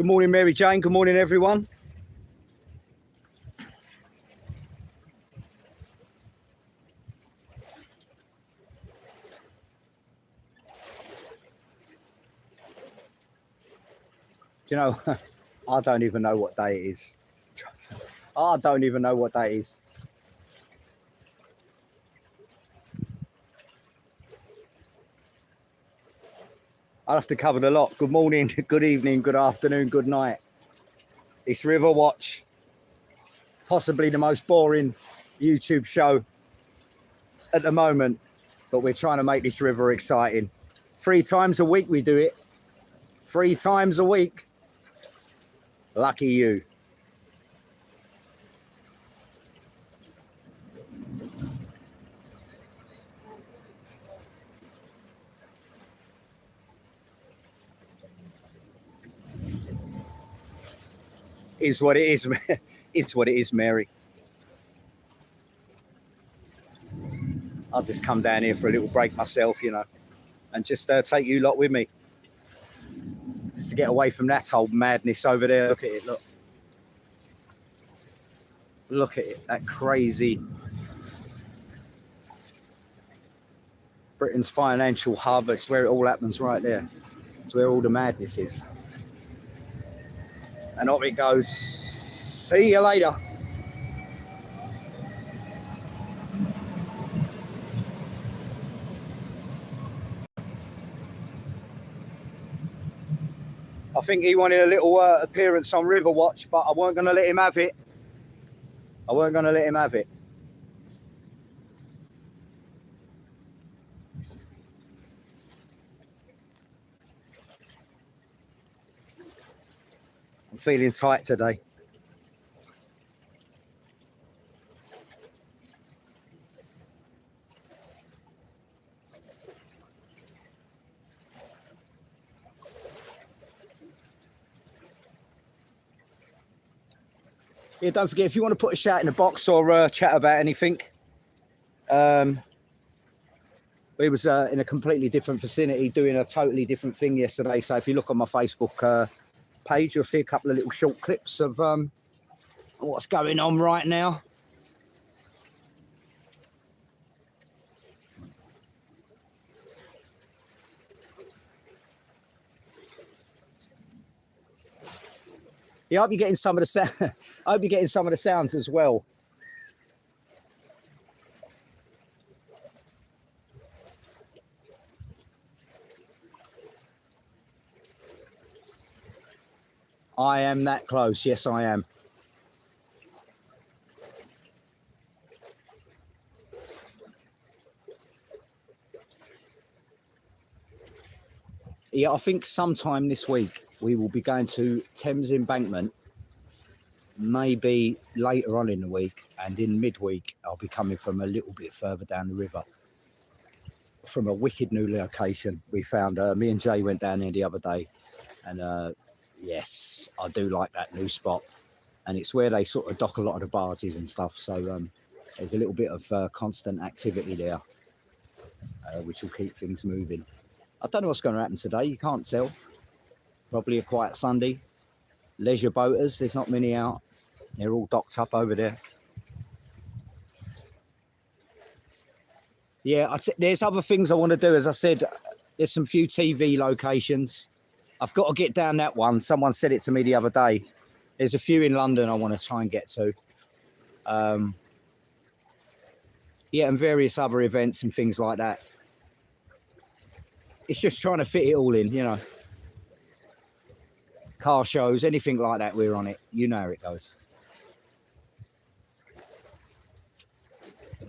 Good morning, Mary Jane. Good morning, everyone. Do you know, I don't even know what day it is. I don't even know what day it is. I'll have to cover the lot. Good morning, good evening, good afternoon, good night. It's RIVERWATCH, possibly the most boring YouTube show at the moment, but we're trying to make this river exciting. 3 times a week we do it. 3 times a week. Lucky you. Is what it is. It's what it is, Mary. I'll just come down here for a little break myself, you know, and just take you lot with me. Just to get away from that whole madness over there. Look at it, look. Look at it, that crazy. Britain's financial hub, it's where it all happens right there. It's where all the madness is. And off it goes. See you later. I think he wanted a little appearance on RIVERWATCH, but I weren't going to let him have it. I weren't going to let him have it. I'm feeling tight today. Yeah, don't forget, if you want to put a shout in the box or chat about anything. We was in a completely different vicinity doing a totally different thing yesterday. So if you look on my Facebook page, you'll see a couple of little short clips of what's going on right now. Yeah, I hope you're getting some of the I hope you're getting some of the sounds as well. I am that close. Yes, I am. Yeah, I think sometime this week we will be going to Thames Embankment, maybe later on in the week, and in midweek I'll be coming from a little bit further down the river from a wicked new location we found. Me and Jay went down there the other day, and yes, I do like that new spot, and it's where they sort of dock a lot of the barges and stuff, so there's a little bit of constant activity there, which will keep things moving. I don't know what's going to happen today. You can't tell. Probably a quiet Sunday. Leisure boaters, there's not many out. They're all docked up over there. Yeah, there's other things I want to do. As I said, there's some few TV locations. I've got to get down that one. Someone said it to me the other day. There's a few in London I want to try and get to. Yeah, and various other events and things like that. It's just trying to fit it all in, you know. Car shows, anything like that, we're on it. You know how it goes.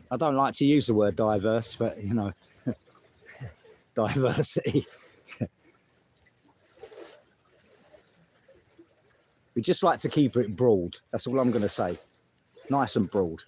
I don't like to use the word diverse, but, you know, diversity. We just like to keep it broad. That's all I'm going to say. Nice and broad.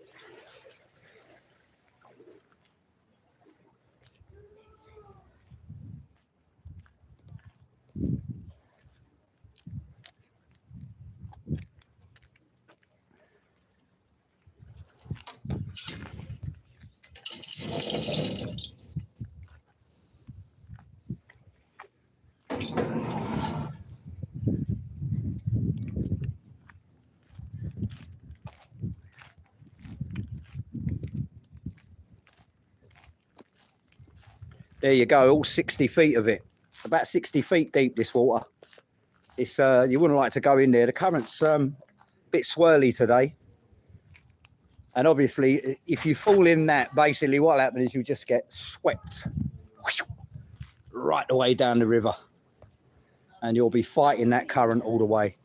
There you go, all 60 feet of it. About 60 feet deep, this water. It's you wouldn't like to go in there. The current's a bit swirly today. And obviously, if you fall in that, basically what happens is you just get swept right the way down the river. And you'll be fighting that current all the way.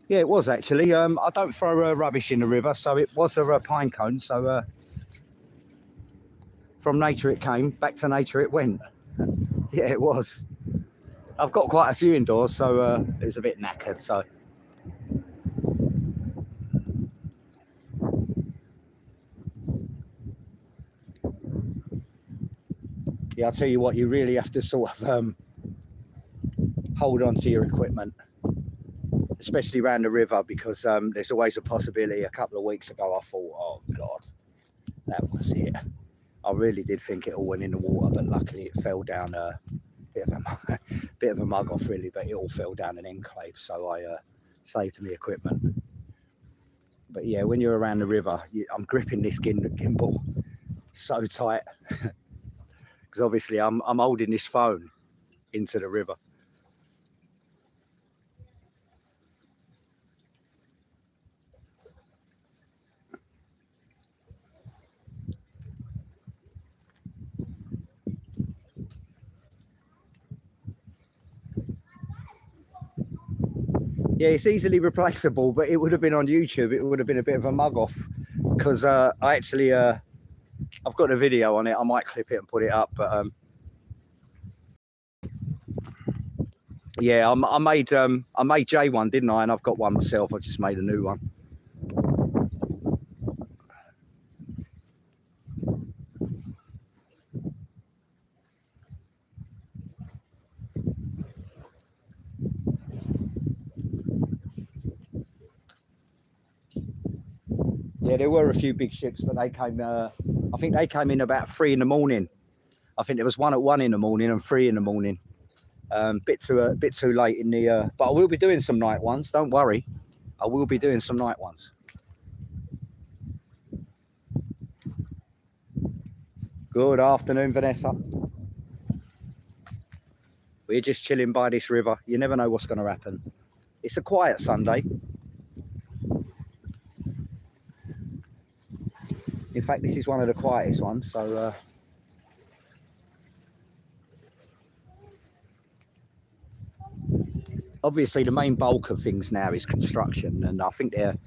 Yeah, it was actually. I don't throw rubbish in the river, so it was a pine cone. So from nature it came, back to nature it went. Yeah, it was. I've got quite a few indoors, so it was a bit knackered. So yeah, I'll tell you what, you really have to sort of hold on to your equipment, especially around the river, because there's always a possibility. A couple of weeks ago, I thought, oh God, that was it. I really did think it all went in the water, but luckily it fell down a bit of a mug off, really, but it all fell down an enclave, so I saved my equipment. But yeah, when you're around the river, I'm gripping this gimbal so tight because obviously I'm holding this phone into the river. Yeah, it's easily replaceable, but it would have been on YouTube. It would have been a bit of a mug off because I actually I've got a video on it. I might clip it and put it up, but yeah, I made Jay one, didn't I? And I've got one myself. I just made a new one. Yeah, there were a few big ships, but they came. I think they came in about 3 in the morning. I think there was one at 1 in the morning and 3 in the morning. Bit too late in the. But I will be doing some night ones. Don't worry, I will be doing some night ones. Good afternoon, Vanessa. We're just chilling by this river. You never know what's going to happen. It's a quiet Sunday. In fact, this is one of the quietest ones. So obviously the main bulk of things now is construction, and I think they're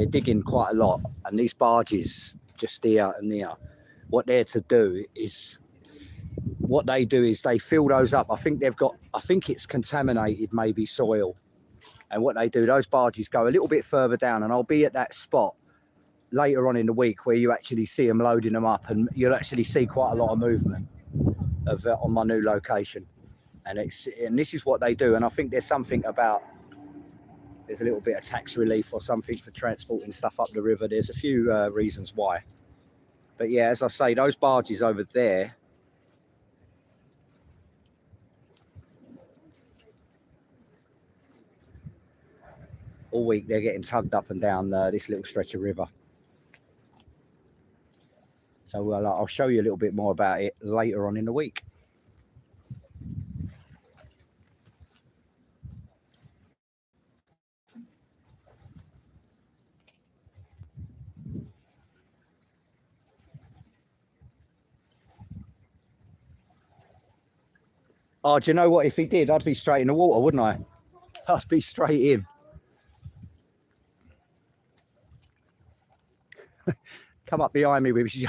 digging quite a lot. And these barges just here and there, what they're to do is, what they do is they fill those up. I think it's contaminated, maybe soil. And what they do, those barges go a little bit further down, and I'll be at that spot later on in the week where you actually see them loading them up, and you'll actually see quite a lot of movement of on my new location. And this is what they do. And I think there's something about, there's a little bit of tax relief or something for transporting stuff up the river. There's a few reasons why. But yeah, as I say, those barges over there, all week they're getting tugged up and down this little stretch of river. So I'll show you a little bit more about it later on in the week. Oh, do you know what? If he did, I'd be straight in the water, wouldn't I? I'd be straight in. Come up behind me with his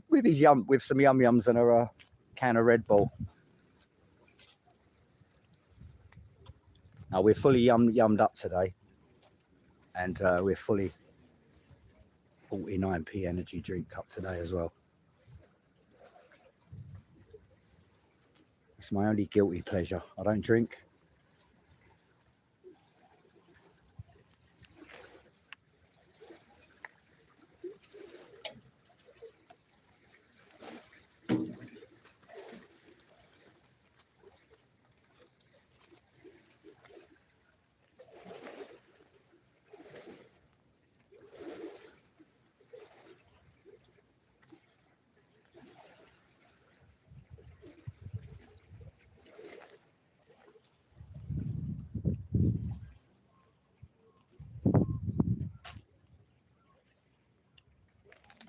with some yum yums and a can of Red Bull. Now we're fully yummed up today, and we're fully 49p energy drinks up today as well. It's my only guilty pleasure. I don't drink.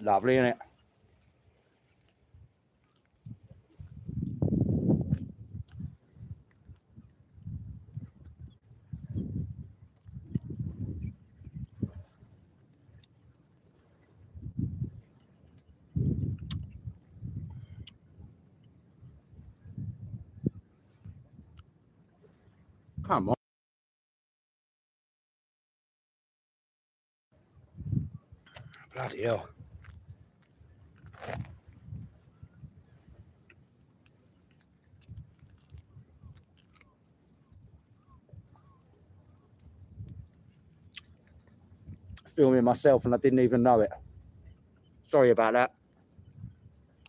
Lovely, isn't it? Come on. Bloody hell. Filming myself and I didn't even know it. Sorry about that.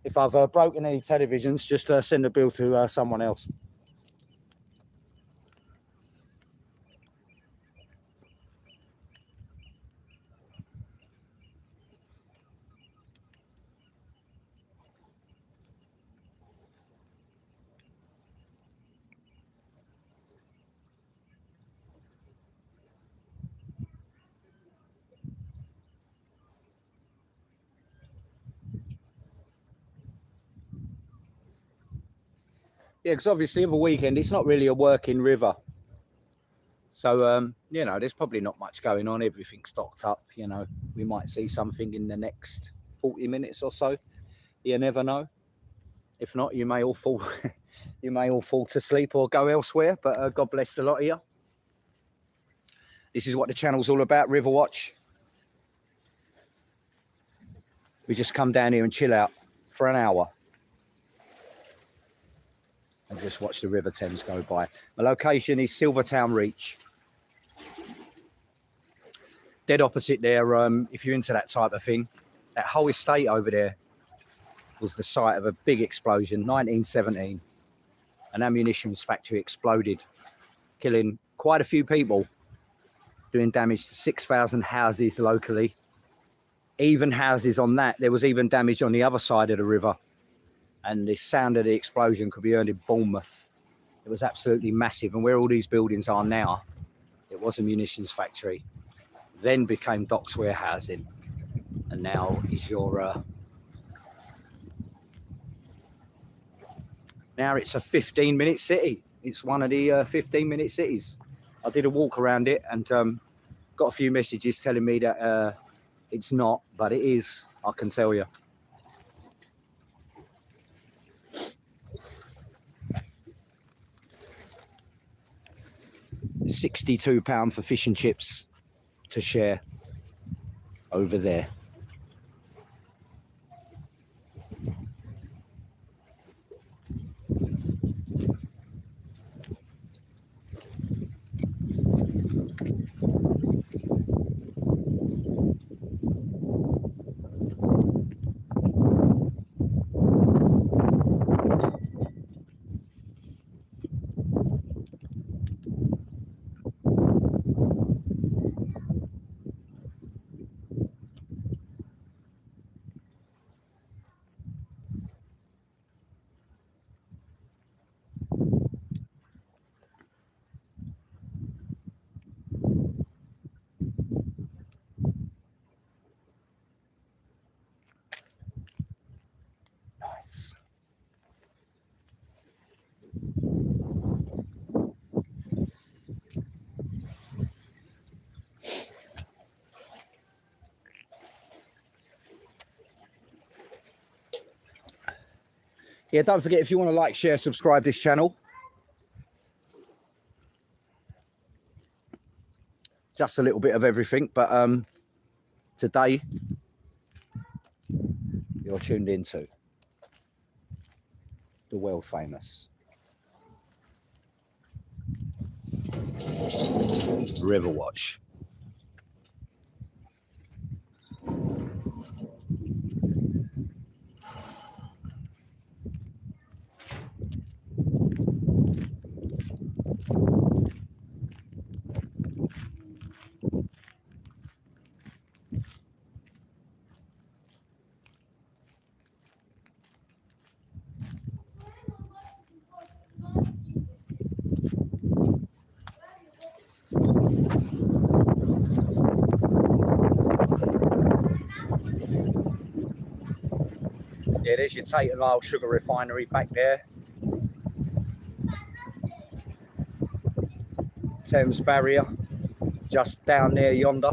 If I've broken any televisions, just send a bill to someone else. Yeah, because obviously of a weekend, it's not really a working river. So, you know, there's probably not much going on. Everything's stocked up, you know. We might see something in the next 40 minutes or so. You never know. If not, you may all fall you may all fall to sleep or go elsewhere, but God bless the lot of you. This is what the channel's all about, Riverwatch. We just come down here and chill out for an hour and just watch the River Thames go by. My location is Silvertown Reach. Dead opposite there, if you're into that type of thing. That whole estate over there was the site of a big explosion, 1917. An ammunitions factory exploded, killing quite a few people, doing damage to 6,000 houses locally. Even houses on that, there was even damage on the other side of the river. And the sound of the explosion could be heard in Bournemouth. It was absolutely massive. And where all these buildings are now, it was a munitions factory, then became docks warehousing, and now is your now it's a 15-minute city. It's one of the 15-minute cities. I did a walk around it and got a few messages telling me that it's not, but it is, I can tell you. £62 for fish and chips to share over there. Yeah, don't forget, if you want to like, share, subscribe this channel. Just a little bit of everything, but today you're tuned into the world famous RIVERWATCH. Yeah, there's your Tate and Lyle sugar refinery back there. Thames barrier just down there yonder.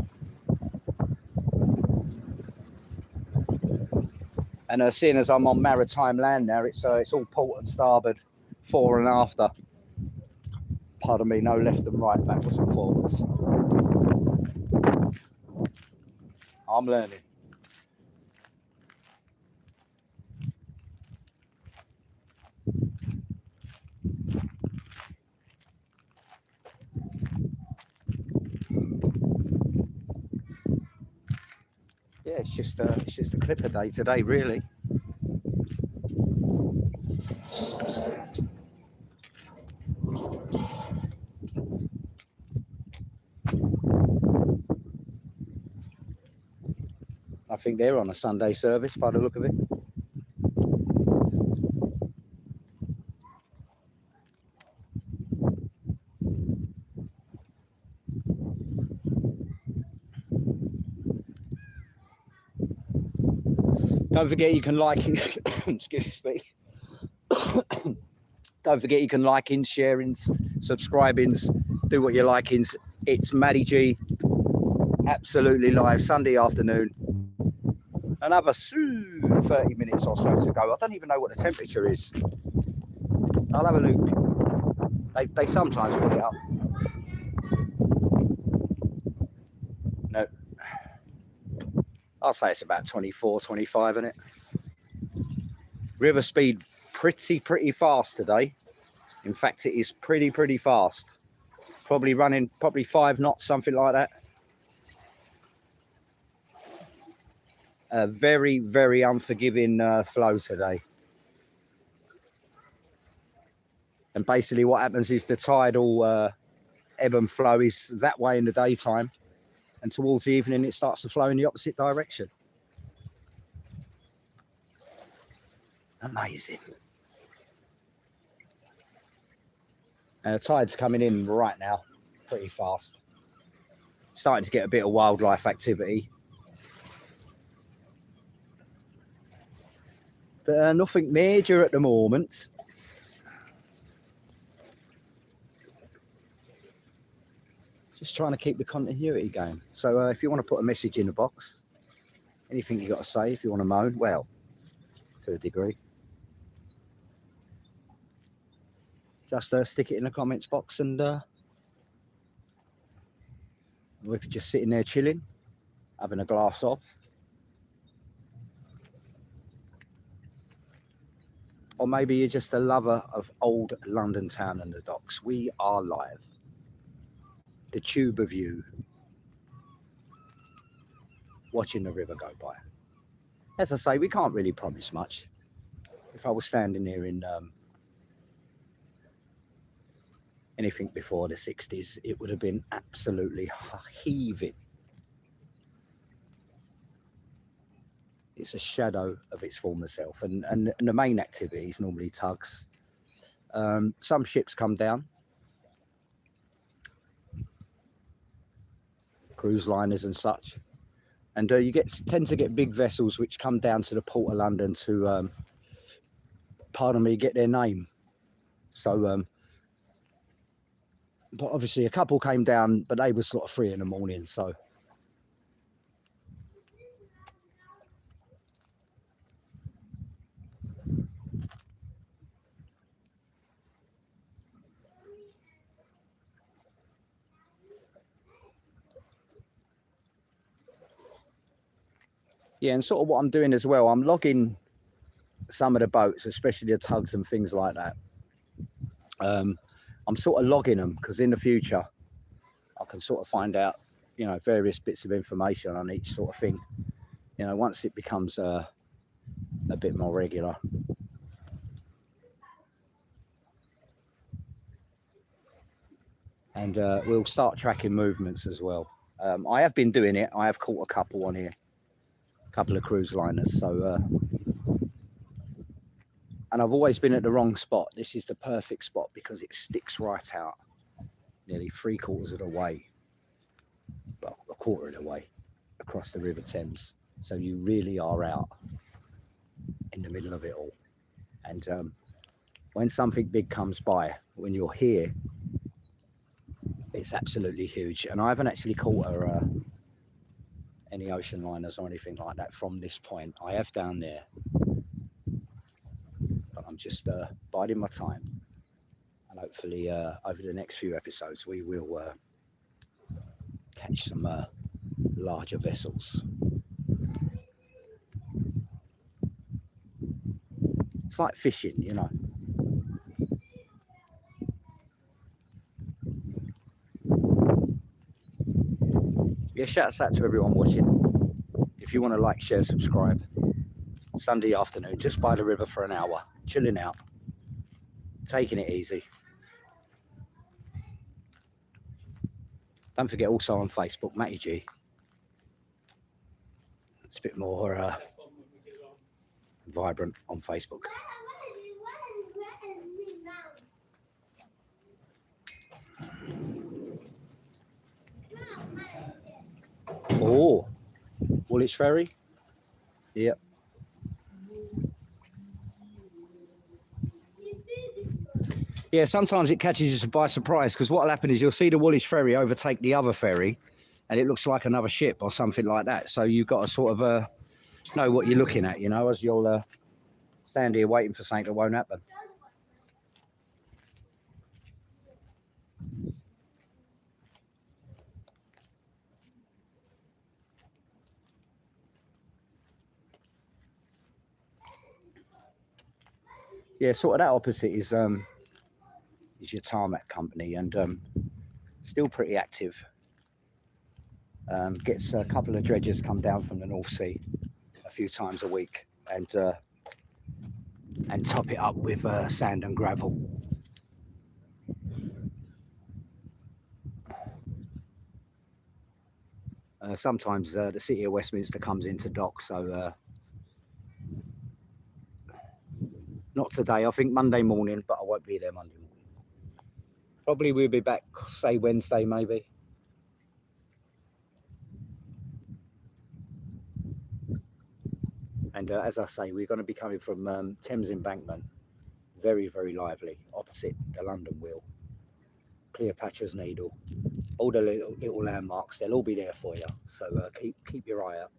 And seeing as I'm on maritime land now, it's all port and starboard, fore and after. Pardon me, no left and right, backwards and forwards. I'm learning. Yeah, it's just a clipper day today, really. I think they're on a Sunday service by the look of it. Don't forget you can like excuse me. Don't forget you can like-ins, sharings, subscribings, do what you're likings. It's Maddie G, absolutely live, Sunday afternoon. Another 30 minutes or so to go. I don't even know what the temperature is. I'll have a look. They sometimes put it up. No. I'll say it's about 24, 25, isn't it? River speed pretty fast today. In fact, it is pretty fast. Probably running 5 knots, something like that. A very unforgiving flow today. And basically what happens is the tidal ebb and flow is that way in the daytime, and towards the evening it starts to flow in the opposite direction. Amazing. And the tide's coming in right now, pretty fast. Starting to get a bit of wildlife activity. But nothing major at the moment. Just trying to keep the continuity going. So if you want to put a message in the box, anything you got to say, if you want to moan, well, to a degree, just stick it in the comments box, and or if you're just sitting there chilling, having a glass of, or maybe you're just a lover of old London town and the docks, we are live. The tube of you watching the river go by. As I say, we can't really promise much. If I was standing here in anything before the 60s, it would have been absolutely heaving. It's a shadow of its former self, and the main activity is normally tugs. Some ships come down, cruise liners and such, and you tend to get big vessels which come down to the Port of London to, pardon me, get their name. So, but obviously a couple came down, but they were sort of 3 in the morning, so. Yeah, and sort of what I'm doing as well, I'm logging some of the boats, especially the tugs and things like that. I'm sort of logging them because in the future I can sort of find out, various bits of information on each sort of thing. Once it becomes a bit more regular. And we'll start tracking movements as well. I have been doing it. I have caught a couple on here, a couple of cruise liners. So, and I've always been at the wrong spot. This is the perfect spot because it sticks right out, nearly 3/4 of the way, well, a quarter of the way across the River Thames. So you really are out in the middle of it all. And when something big comes by, when you're here, it's absolutely huge. And I haven't actually caught any ocean liners or anything like that from this point. I have down there, but I'm just biding my time. And hopefully over the next few episodes, we will catch some larger vessels. It's like fishing, Yeah, shouts out to everyone watching. If you want to like, share, subscribe. Sunday afternoon, just by the river for an hour, chilling out, taking it easy. Don't forget also on Facebook, Matty G. It's a bit more vibrant on Facebook. Oh, Woolwich Ferry. Yep. Yeah, sometimes it catches you by surprise because what will happen is you'll see the Woolwich Ferry overtake the other ferry and it looks like another ship or something like that. So you've got to sort of know what you're looking at, as you'll stand here waiting for something that won't happen. Yeah, sort of that opposite is your tarmac company, and still pretty active. Gets a couple of dredgers come down from the North Sea a few times a week and top it up with sand and gravel. Sometimes the City of Westminster comes into dock, so not today. I think Monday morning, but I won't be there Monday morning. Probably we'll be back, say, Wednesday, maybe. And as I say, we're going to be coming from Thames Embankment, very, very lively, opposite the London Wheel, Cleopatra's Needle, all the little landmarks. They'll all be there for you. So keep your eye out.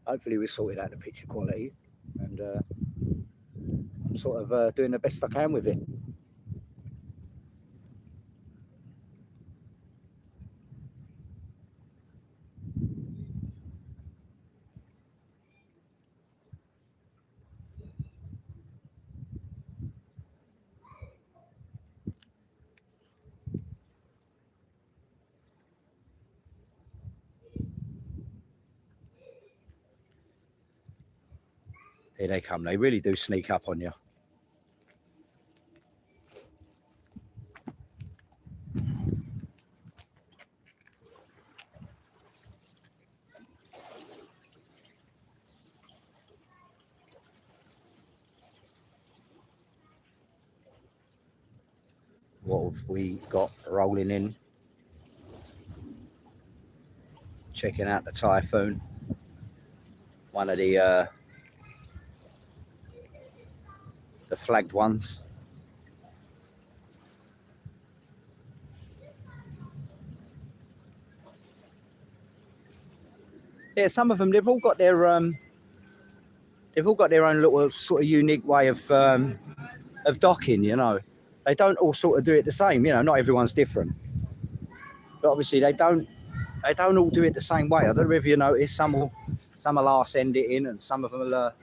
Hopefully we sorted out the picture quality, and I'm sort of doing the best I can with it. Here they come. They really do sneak up on you. What have we got rolling in? Checking out the Typhoon. One of the flagged ones. Yeah, some of them, they've all got their own little sort of unique way of docking. They don't all sort of do it the same. Not everyone's different. But obviously they don't all do it the same way. I don't know if you notice, some will arse end it in, and some of them will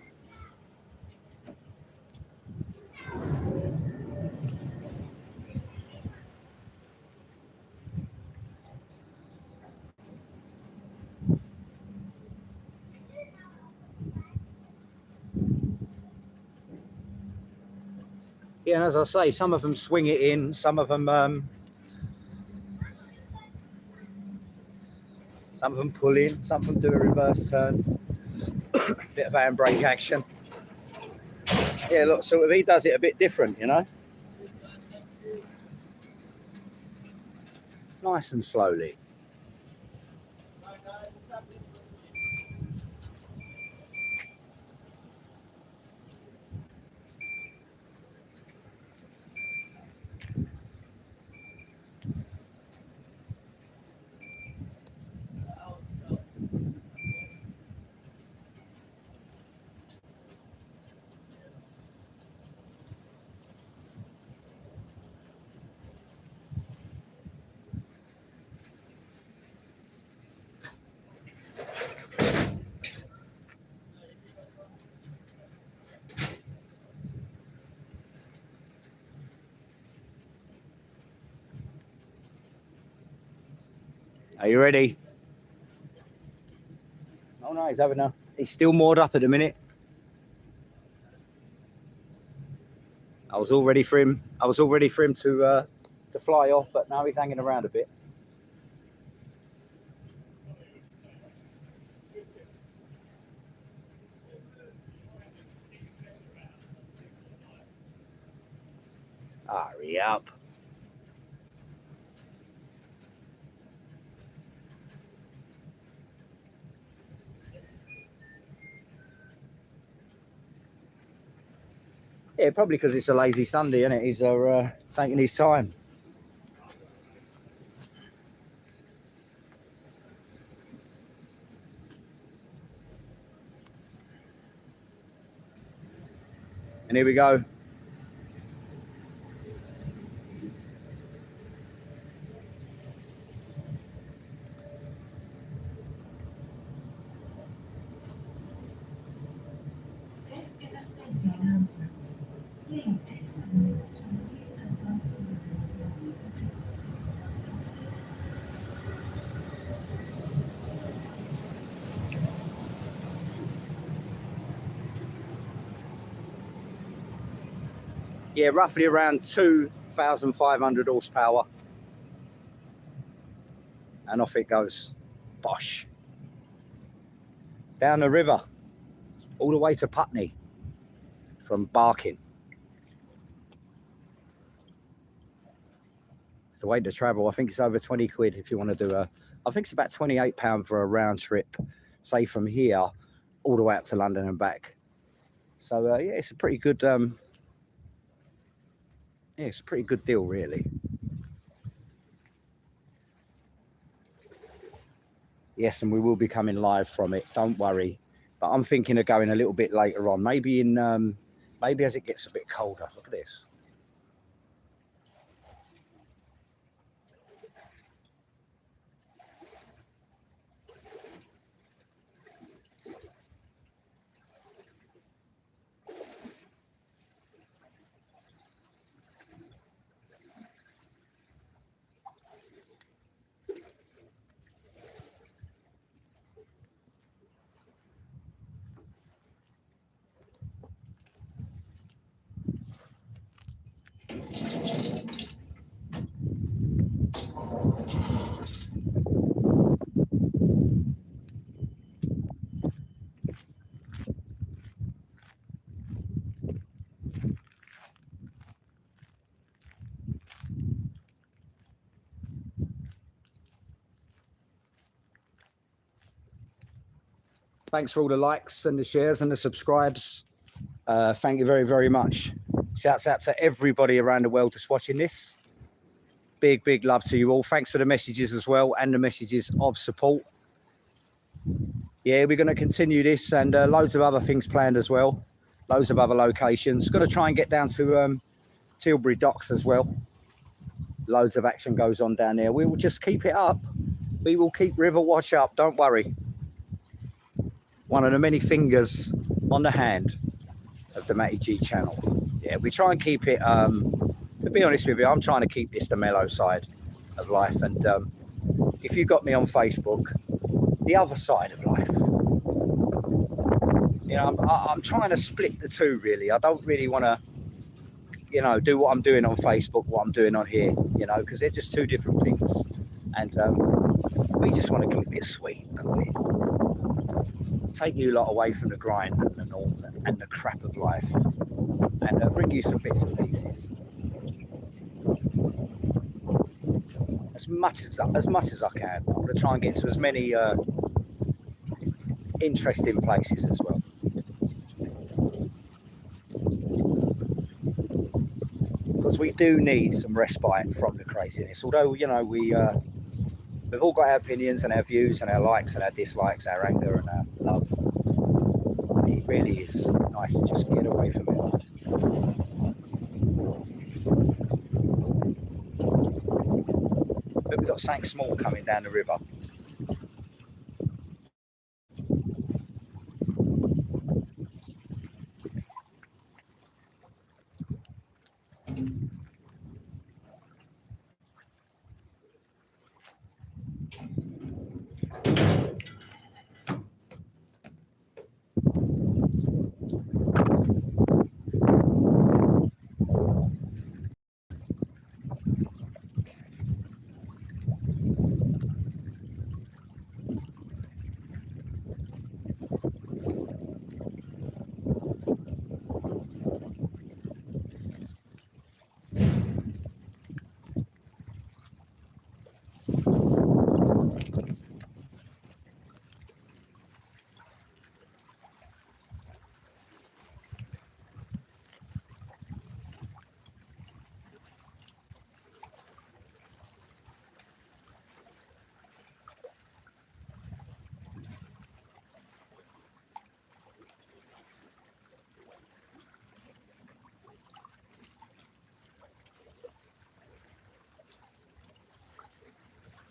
yeah, and as I say, some of them swing it in, some of them pull in, some of them do a reverse turn, bit of handbrake action. Yeah, look, so he does it a bit different, you know, nice and slowly. Are you ready? Oh no, he's having he's still moored up at the minute. I was all ready for him to fly off, but now he's hanging around a bit. Hurry up. Yeah, probably because it's a lazy Sunday, isn't it? He's taking his time. And here we go. This is a safety announcement. Please take a minute to read and complete Yeah, roughly around 2,500 horsepower. And off it goes. Bosh. Down the river. All the way to Putney. From Barking. It's the way to travel. I think it's over 20 quid if you want to do I think it's about £28 for a round trip, say from here all the way up to London and back. So yeah, it's a pretty good it's a pretty good deal, really. Yes, and we will be coming live from it, don't worry. But I'm thinking of going a little bit later on, maybe in maybe as it gets a bit colder. Look at this. Thanks for all the likes and the shares and the subscribes. Thank you very, very much. Shouts out to everybody around the world that's watching this. Big, big love to you all. Thanks for the messages as well and the messages of support. Yeah, we're going to continue this and loads of other things planned as well. Loads of other locations. Got to try and get down to Tilbury Docks as well. loads of action goes on down there. We will just keep it up. We will keep Riverwatch up, don't worry. One of the many fingers on the hand of the Matty G channel. Yeah, we try and keep it, to be honest with you, I'm trying to keep this the mellow side of life. And if you got me on Facebook, the other side of life. You know, I'm trying to split the two, really. I don't really want to, you know, do what I'm doing on Facebook, what I'm doing on here, you know, because they're just two different things. And we just want to keep it sweet, don't we? Take you lot away from the grind and the norm and the crap of life, and bring you some bits and pieces. As much as I can. I'm going to try and get to as many interesting places as well. Because we do need some respite from the craziness. Although, you know, we've all got our opinions and our views and our likes and our dislikes, our anger and our love. It really is nice to just get away from it. But we've got something small coming down the river.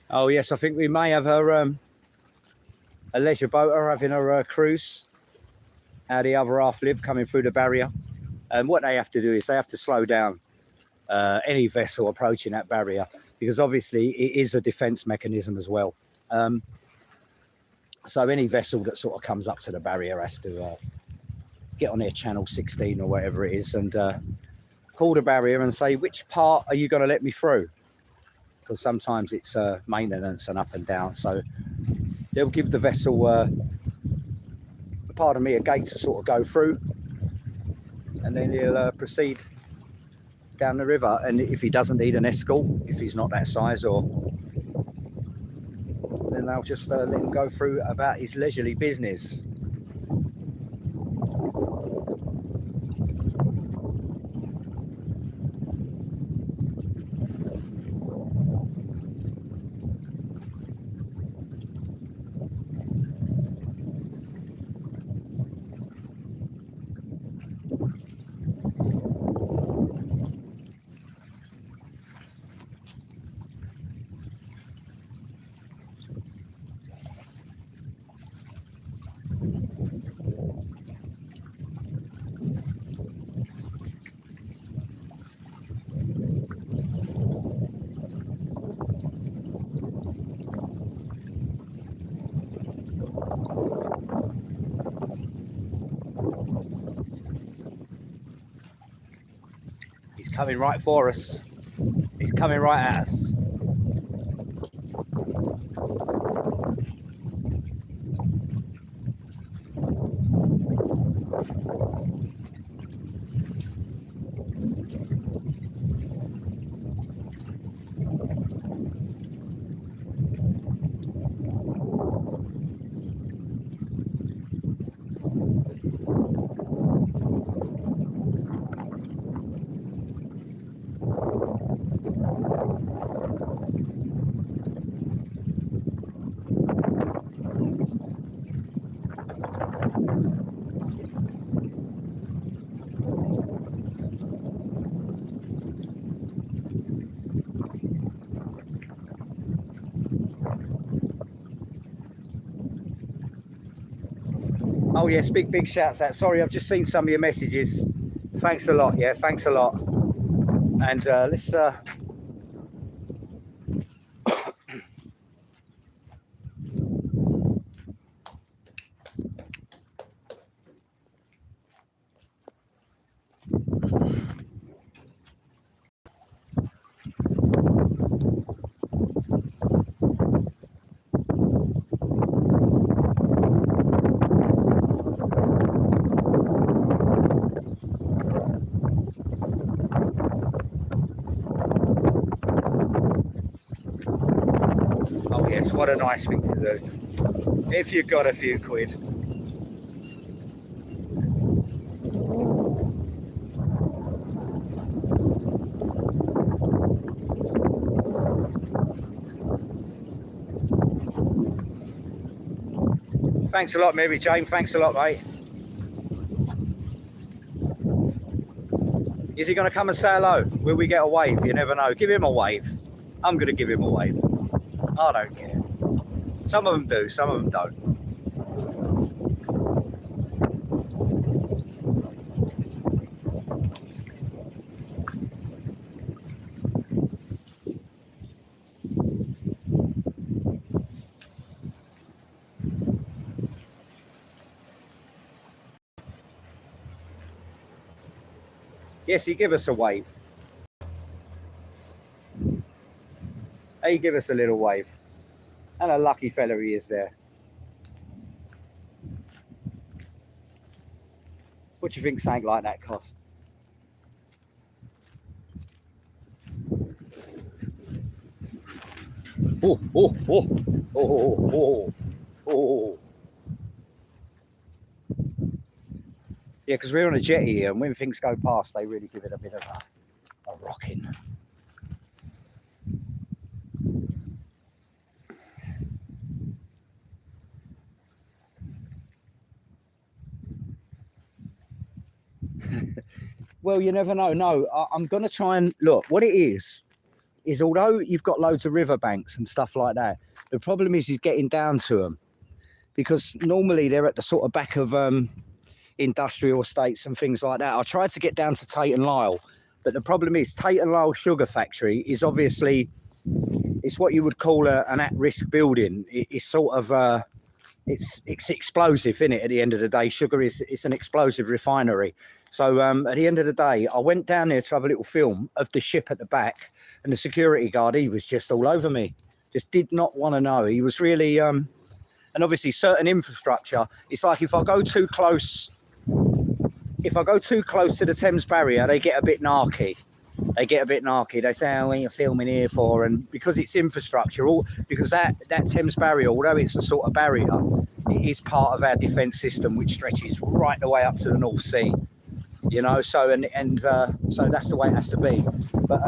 Oh yes, I think we may have a leisure boater having a cruise. How the other half live coming through the barrier. And what they have to do is they have to slow down any vessel approaching that barrier, because obviously it is a defense mechanism as well. So any vessel that sort of comes up to the barrier has to get on their channel 16 or whatever it is and call the barrier and say, which part are you going to let me through? Because sometimes it's maintenance and up and down. So they'll give the vessel, pardon me, a gate to sort of go through, and then he'll proceed down the river. And if he doesn't need an escort, if he's not that size, or then they'll just let him go through about his leisurely business. He's coming right for us. He's coming right at us. Oh yes, big shouts out. Sorry, I've just seen some of your messages. Thanks a lot. Yeah, thanks a lot. And let's. Oh yes, what a nice thing to do. If you've got a few quid. Thanks a lot, Mary Jane. Thanks a lot, mate. Is he going to come and say hello? Will we get a wave? You never know. Give him a wave. I'm going to give him a wave. I don't care. Some of them do, some of them don't. Yes, he give us a wave. He give us a little wave. And a lucky fella he is there. What do you think something like that cost? Oh, oh, oh, oh, oh, oh, oh. Yeah, because we're on a jetty here, and when things go past, they really give it a bit of a rocking. Well, you never know. No, I'm going to try and look. What it is although you've got loads of riverbanks and stuff like that, the problem is getting down to them, because normally they're at the sort of back of industrial estates and things like that. I tried to get down to Tate and Lyle, but the problem is Tate and Lyle Sugar Factory is obviously, it's what you would call an at-risk building. It's sort of it's explosive, isn't it? At the end of the day, sugar it's an explosive refinery. So at the end of the day, I went down there to have a little film of the ship at the back, and the security guard, he was just all over me, just did not want to know. He was really and obviously certain infrastructure, it's like if I go too close to the Thames barrier, they get a bit narky. They say, oh, what are you filming here for? And because it's infrastructure, because that Thames barrier, although it's a sort of barrier, it is part of our defence system, which stretches right the way up to the North Sea. You know, so so that's the way it has to be. But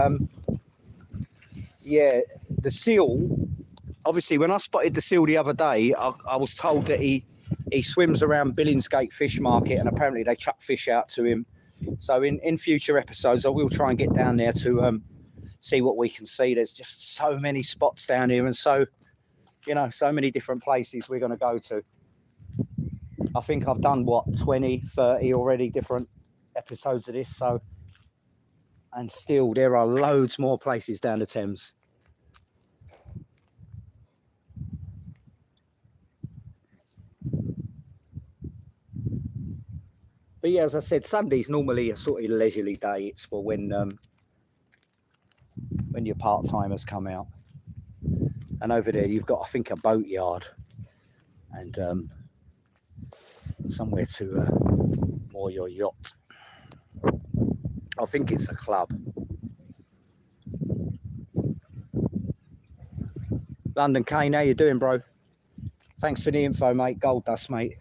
yeah, the seal. Obviously, when I spotted the seal the other day, I was told that he swims around Billingsgate Fish Market, and apparently they chuck fish out to him. So in future episodes, I will try and get down there to see what we can see. There's just so many spots down here, and so many different places we're going to go to. I think I've done, 20, 30 already different episodes of this. So, and still there are loads more places down the Thames. But yeah, as I said, Sunday's normally a sort of leisurely day. It's for when your part-timers come out. And over there, you've got, I think, a boat yard and somewhere to moor your yacht. I think it's a club. London Kane, how you doing, bro? Thanks for the info, mate. Gold dust, mate.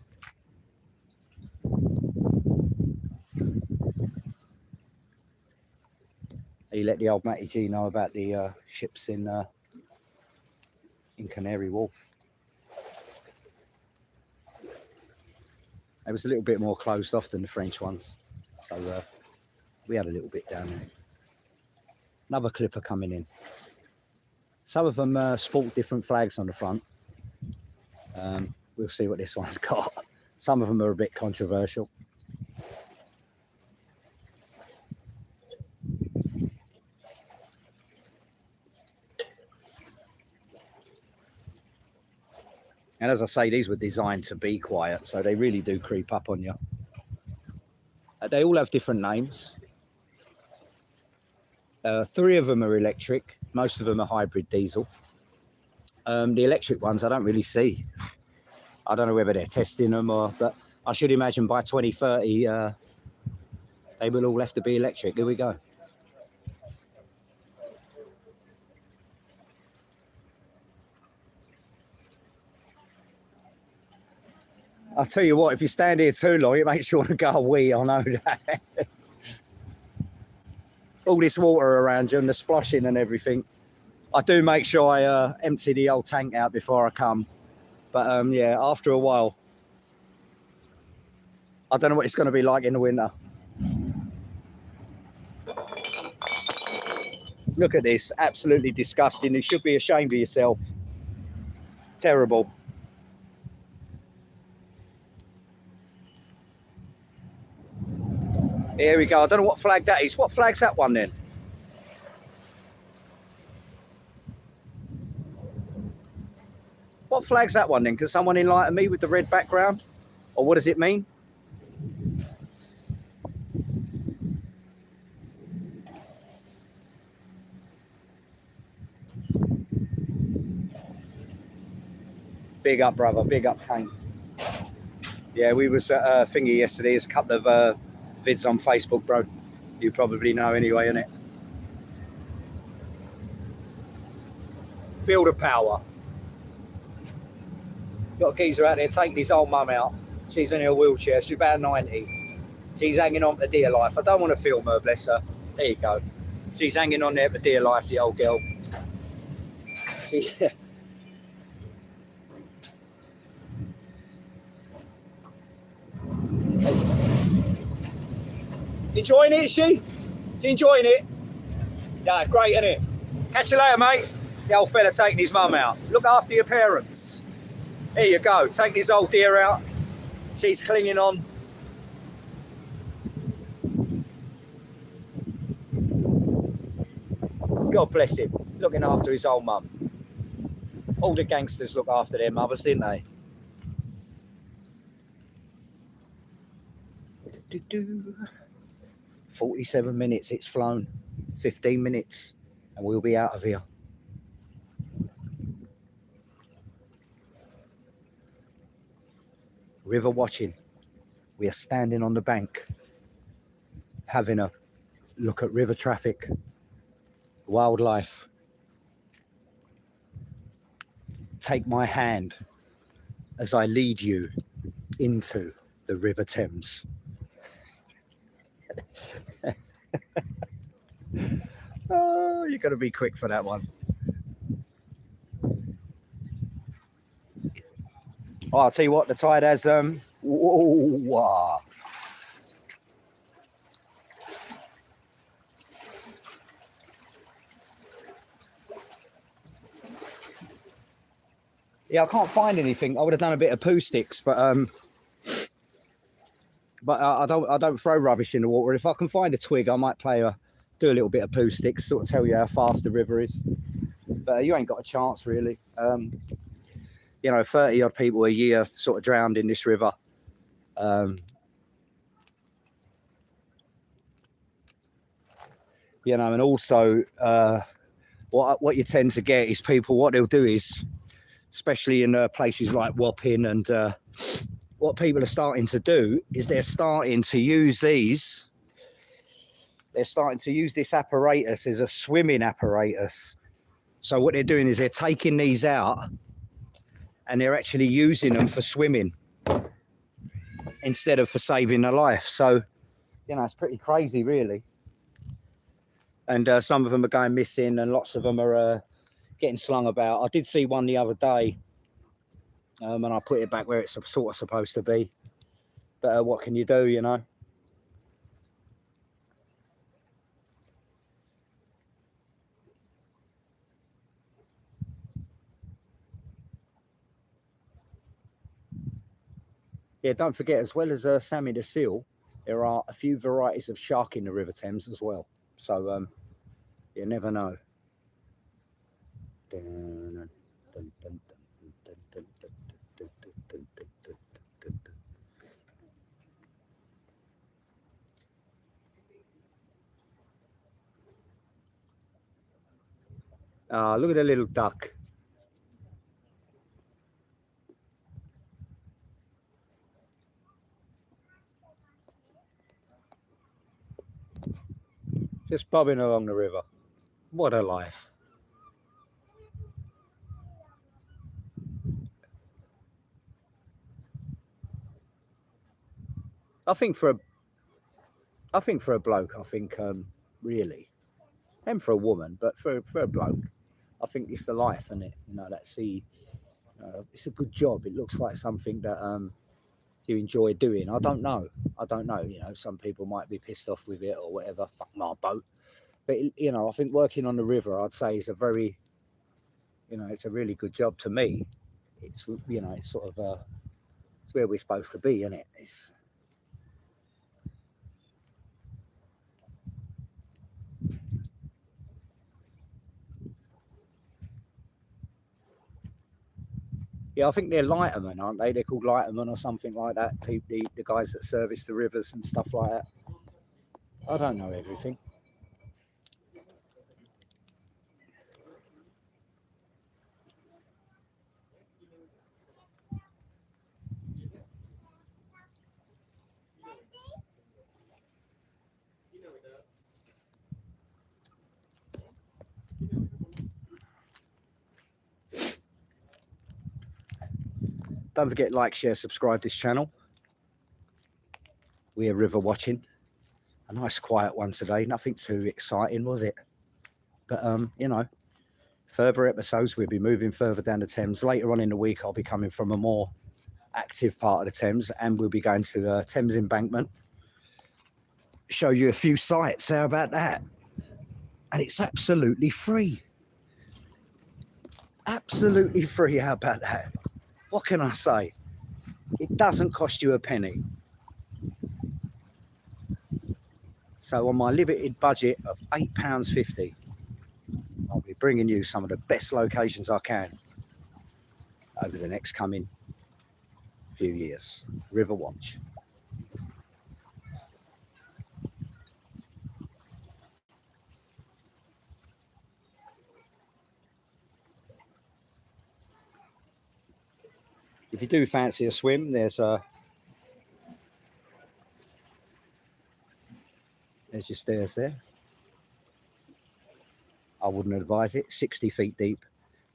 He let the old Matty G know about the ships in Canary Wharf. It was a little bit more closed off than the French ones, so we had a little bit down there. Another clipper coming in. Some of them sport different flags on the front. We'll see what this one's got. Some of them are a bit controversial. And as I say, these were designed to be quiet, so they really do creep up on you. They all have different names. 3 of them are electric. Most of them are hybrid diesel. The electric ones I don't really see. I don't know whether they're testing them but I should imagine by 2030 they will all have to be electric. Here we go. I'll tell you what, if you stand here too long, it makes you want to go a wee, I know that. All this water around you and the splashing and everything. I do make sure I empty the old tank out before I come. But yeah, after a while, I don't know what it's going to be like in the winter. Look at this, absolutely disgusting. You should be ashamed of yourself. Terrible. Here we go. I don't know what flag that is. What flag's that one then? What flag's that one then? Can someone enlighten me with the red background? Or what does it mean? Big up, brother. Big up, Kane. Yeah, we was at Thingy yesterday. There's a couple of vids on Facebook, bro. You probably know anyway, innit? Feel the power. Got a geezer out there taking his old mum out. She's in her wheelchair. She's about 90. She's hanging on for dear life. I don't want to film her, bless her. There you go. She's hanging on there for dear life, the old girl. She... Enjoying it, is she? She enjoying it? Yeah, great, isn't it? Catch you later, mate. The old fella taking his mum out. Look after your parents. There you go. Taking his old dear out. She's clinging on. God bless him. Looking after his old mum. All the gangsters look after their mothers, didn't they? 47 minutes, it's flown. 15 minutes and we'll be out of here. River watching. We are standing on the bank, having a look at river traffic, wildlife. Take my hand as I lead you into the River Thames. Oh, you're going to be quick for that one. Oh, I'll tell you what, the tide has whoa. Yeah, I can't find anything. I would have done a bit of poo sticks, but I don't throw rubbish in the water. If I can find a twig, I might do a little bit of poo sticks, sort of tell you how fast the river is. But you ain't got a chance, really. You know, 30 odd people a year sort of drowned in this river. You know, and also what you tend to get is people, what they'll do is, especially in places like Wapping, and what people are starting to do is they're starting to use this apparatus as a swimming apparatus. So what they're doing is they're taking these out and they're actually using them for swimming instead of for saving a life. So, you know, it's pretty crazy, really. And some of them are going missing and lots of them are getting slung about. I did see one the other day and I put it back where it's sort of supposed to be. But what can you do, you know? Yeah, don't forget, as well as Sammy the seal, there are a few varieties of shark in the River Thames as well. So you never know. Ah, look at the little duck. Just bobbing along the river. What a life. I think for a bloke, really, and for a woman, but for a bloke, I think it's the life, isn't it? You know, it's a good job. It looks like something that you enjoy doing. I don't know. You know, some people might be pissed off with it or whatever. Fuck my boat. But you know, I think working on the river, I'd say, is a very, you know, it's a really good job to me. It's, you know, it's sort of it's where we're supposed to be, isn't it? It's, yeah, I think they're lightermen, aren't they? They're called lightermen or something like that. The guys that service the rivers and stuff like that. I don't know everything. Don't forget, like, share, subscribe this channel. We're river watching. A nice quiet one today. Nothing too exciting, was it? But you know, further episodes, we'll be moving further down the Thames. Later on in the week, I'll be coming from a more active part of the Thames, and we'll be going to Thames Embankment. Show you a few sites. How about that? And it's absolutely free. Absolutely free. How about that? What can I say? It doesn't cost you a penny. So on my limited budget of £8.50, I'll be bringing you some of the best locations I can over the next coming few years. Riverwatch. If you do fancy a swim, there's your stairs there. I wouldn't advise it. 60 feet deep.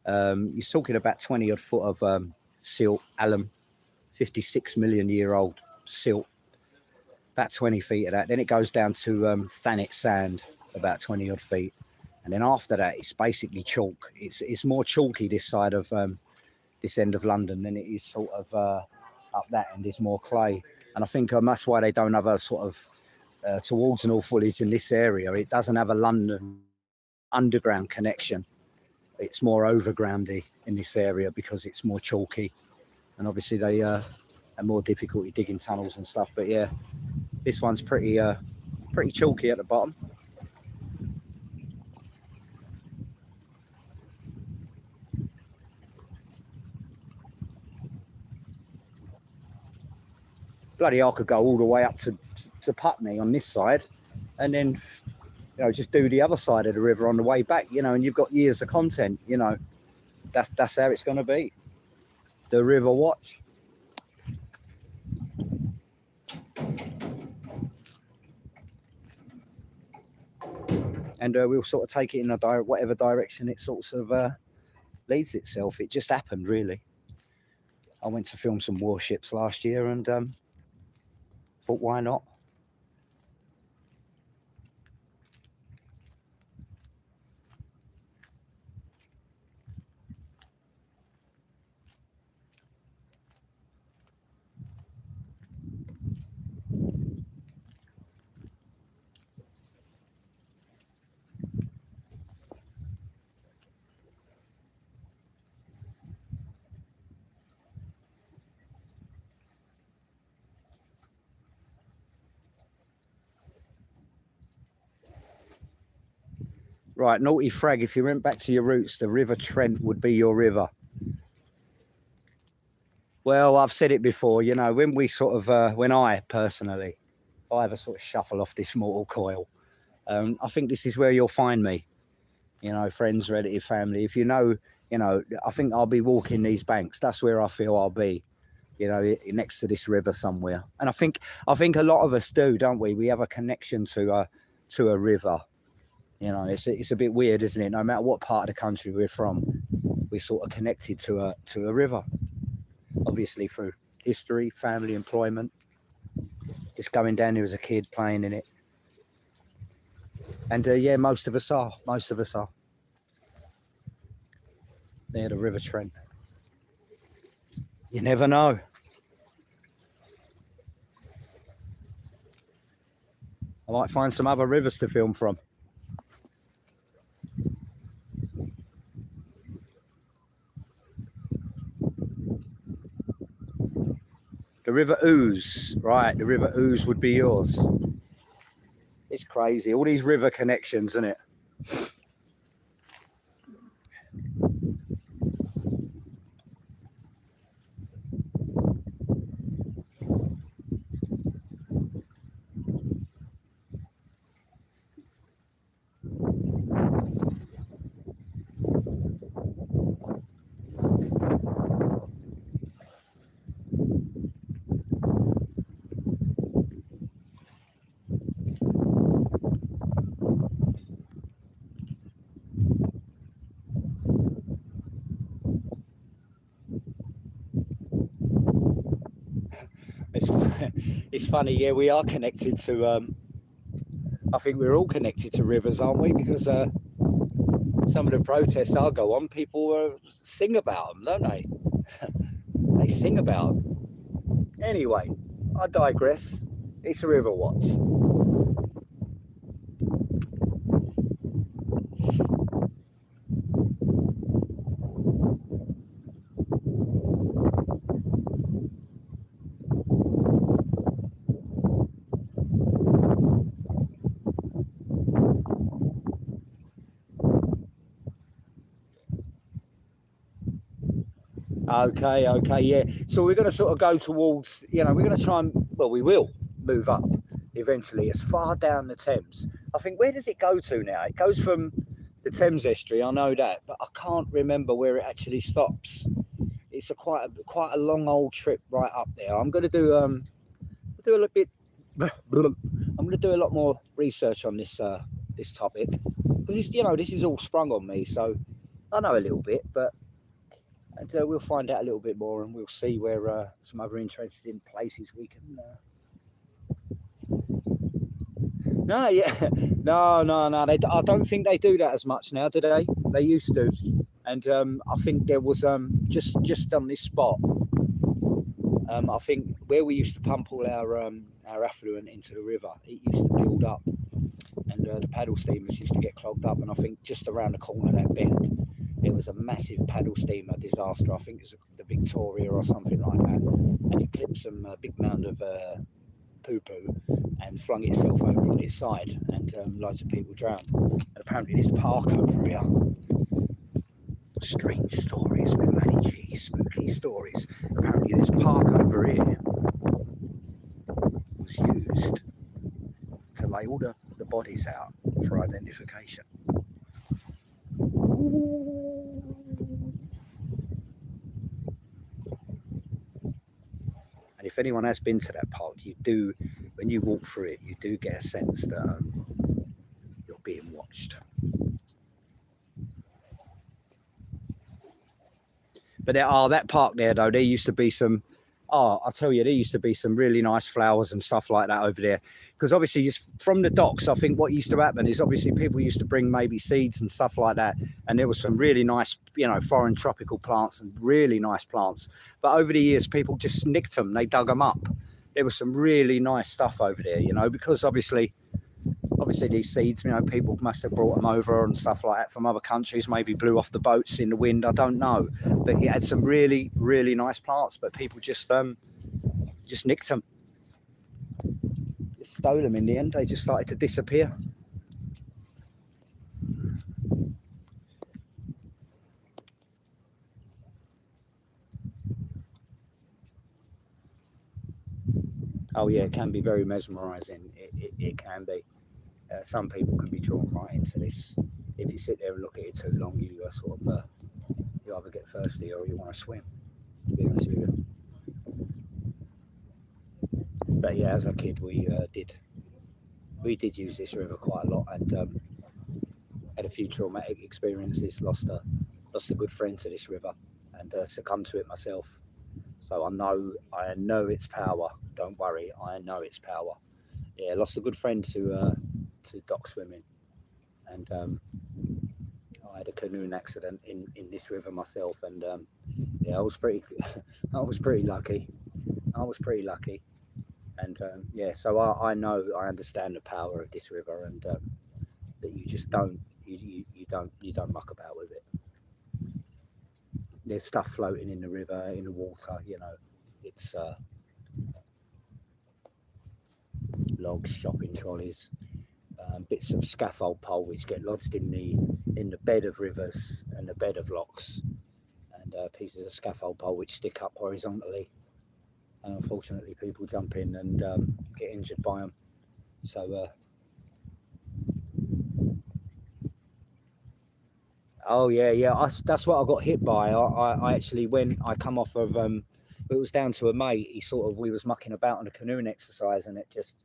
You're talking about 20 odd foot of silt, alum, 56 million year old silt, about 20 feet of that. Then it goes down to Thanet sand, about 20 odd feet. And then after that, it's basically chalk. It's more chalky this side of this end of London than it is sort of up that end. Is more clay. And I think that's why they don't have a sort of towards North Woolwich in this area. It doesn't have a London underground connection. It's more overgroundy in this area because it's more chalky, and obviously they have more difficulty digging tunnels and stuff. But yeah, this one's pretty chalky at the bottom. Bloody hell, I could go all the way up to Putney on this side, and then, you know, just do the other side of the river on the way back, you know, and you've got years of content, you know. That's how it's going to be. The River Watch. And we'll sort of take it in whatever direction it sort of leads itself. It just happened, really. I went to film some warships last year and thought, why not? Right, Naughty Frag, if you went back to your roots, the River Trent would be your river. Well, I've said it before, you know, when we sort of, when I personally, if I ever sort of shuffle off this mortal coil, I think this is where you'll find me. You know, friends, relative, family. If you know, I think I'll be walking these banks. That's where I feel I'll be, you know, next to this river somewhere. And I think a lot of us do, don't we? We have a connection to a river. You know, it's a bit weird, isn't it? No matter what part of the country we're from, we're sort of connected to a river. Obviously through history, family, employment. Just going down there as a kid, playing in it. And yeah, most of us are. Near the River Trent. You never know. I might find some other rivers to film from. The River Ouse, right, the River Ouse would be yours. It's crazy, all these river connections, isn't it? It's funny, yeah, we are connected to, I think we're all connected to rivers, aren't we? Because some of the protests I'll go on, people sing about them, don't they? They sing about them. Anyway, I digress. It's a River Watch. Okay, yeah. So we're going to sort of go towards, you know, we're going to try and, well, we will move up eventually as far down the Thames. I think, where does it go to now? It goes from the Thames estuary, I know that, but I can't remember where it actually stops. It's quite a long old trip right up there. I'm going to do a little bit. I'm going to do a lot more research on this this topic, because you know, this is all sprung on me, so I know a little bit, but. And we'll find out a little bit more, and we'll see where some other interesting places we can. No, yeah, no. I don't think they do that as much now, do they? They used to, and I think there was just on this spot. I think where we used to pump all our affluent into the river, it used to build up, and the paddle steamers used to get clogged up. And I think just around the corner of that bend, there was a massive paddle steamer disaster. I think it was the Victoria or something like that, and it clipped some big mound of poo-poo and flung itself over on its side, and loads of people drowned. And apparently this park over here, strange stories with Manny G, spooky stories. Apparently this park over here was used to lay all the bodies out for identification. And if anyone has been to that park, you do, when you walk through it, you do get a sense that you're being watched. But that park there, though, there used to be some, I'll tell you, there used to be some really nice flowers and stuff like that over there. Because obviously, just from the docks, I think what used to happen is obviously people used to bring maybe seeds and stuff like that. And there was some really nice, you know, foreign tropical plants and really nice plants. But over the years, people just nicked them. They dug them up. There was some really nice stuff over there, you know, because obviously these seeds, you know, people must have brought them over and stuff like that from other countries, maybe blew off the boats in the wind, I don't know. But it had some really, really nice plants, but people just nicked them. Just stole them in the end. They just started to disappear. Oh yeah, it can be very mesmerising. It can be. Some people can be drawn right into this. If you sit there and look at it too long, you you either get thirsty or you want to swim. To be honest with you. But yeah, as a kid, we did use this river quite a lot, and had a few traumatic experiences. Lost a good friend to this river, and succumbed to it myself. So I know its power. Don't worry, I know its power. Yeah, lost a good friend to dock swimming, and I had a canoeing accident in this river myself, and yeah, I was pretty I was pretty lucky. I was pretty lucky, and yeah, so I understand the power of this river, and that you just you don't muck about with it. There's stuff floating in the river, in the water. You know, it's logs, shopping trolleys, bits of scaffold pole which get lodged in the bed of rivers and the bed of locks, and pieces of scaffold pole which stick up horizontally. And unfortunately, people jump in and get injured by them. So, oh yeah, yeah, that's what I got hit by. I actually I come off of it was down to a mate. We was mucking about on a canoeing exercise, and it just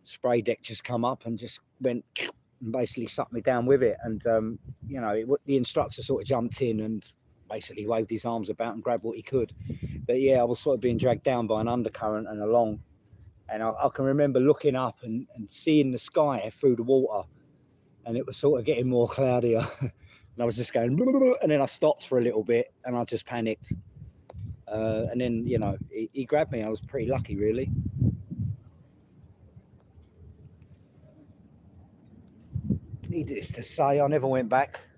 spray deck just come up and just went and basically sucked me down with it. And you know, the instructor sort of jumped in and basically waved his arms about and grabbed what he could. But yeah, I was sort of being dragged down by an undercurrent and along. And I can remember looking up and seeing the sky through the water, and it was sort of getting more cloudier. And I was just going, and then I stopped for a little bit, and I just panicked. And then, you know, he grabbed me. I was pretty lucky, really. Needless to say, I never went back.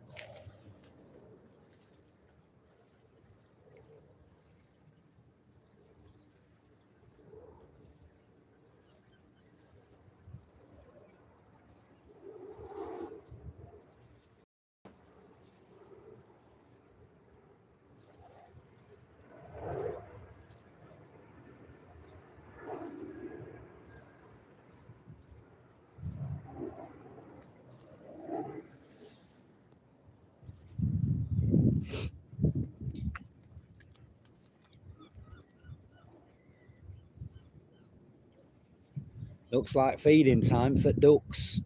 Looks like feeding time for ducks.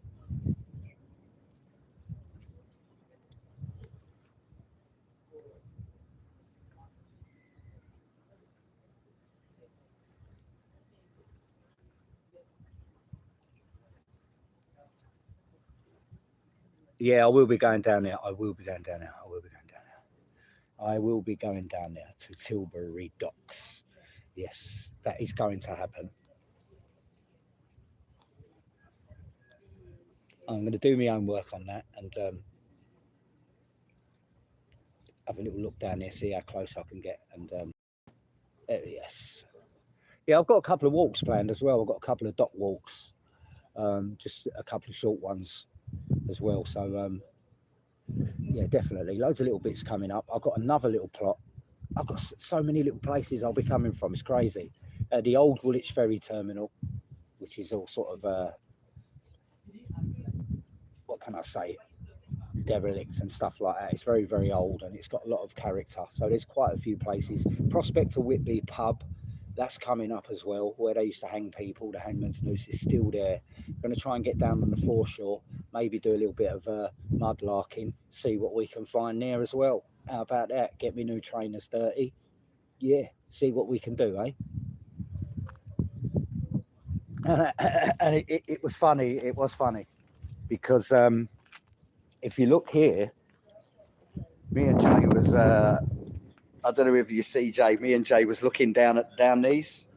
Yeah, I will be going down there. I will be going down there. I will be going down there. I will be going down there to Tilbury Docks. Yes, that is going to happen. I'm going to do my own work on that and have a little look down there, see how close I can get. And yes, yeah, I've got a couple of walks planned as well. I've got a couple of dock walks, just a couple of short ones as well. So yeah, definitely loads of little bits coming up. I've got another little plot. I've got so many little places I'll be coming from. It's crazy. The old Woolwich Ferry Terminal, which is all sort of what can I say, derelicts and stuff like that. It's very, very old, and it's got a lot of character. So there's quite a few places. Prospector Whitby pub, that's coming up as well, where they used to hang people. The hangman's noose is still there. Going to try and get down on the foreshore, maybe do a little bit of mudlarking, see what we can find there as well. How about that? Get me new trainers dirty. Yeah, see what we can do, eh? And it was funny. It was funny because if you look here, me and Jay was, I don't know if you see Jay, me and Jay was looking down these.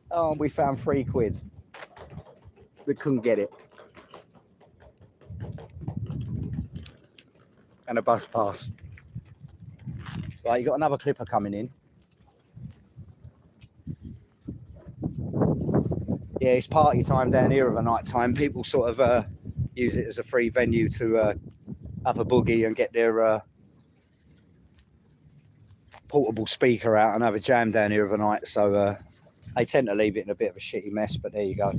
Oh, we found £3. We couldn't get it. And a bus pass. Right, you got another clipper coming in. Yeah, it's party time down here at the night time. People sort of use it as a free venue to have a boogie and get their portable speaker out and have a jam down here overnight. So they tend to leave it in a bit of a shitty mess, but there you go.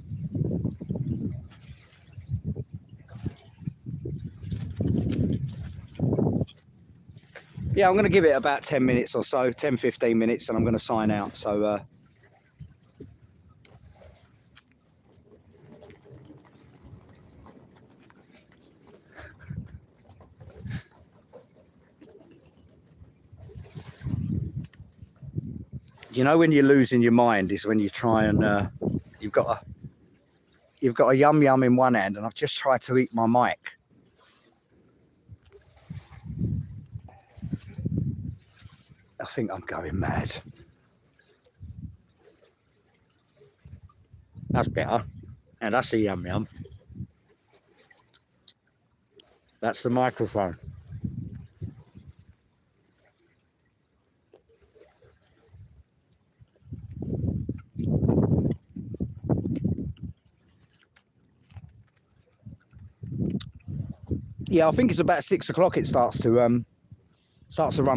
Yeah, I'm going to give it about 10 minutes or so, 10, 15 minutes, and I'm going to sign out. So you know, when you're losing your mind is when you try and you've got a yum yum in one hand, and I've just tried to eat my mic. I think I'm going mad. That's better. And that's a yum yum. That's the microphone. Yeah, I think it's about 6 o'clock. It starts to run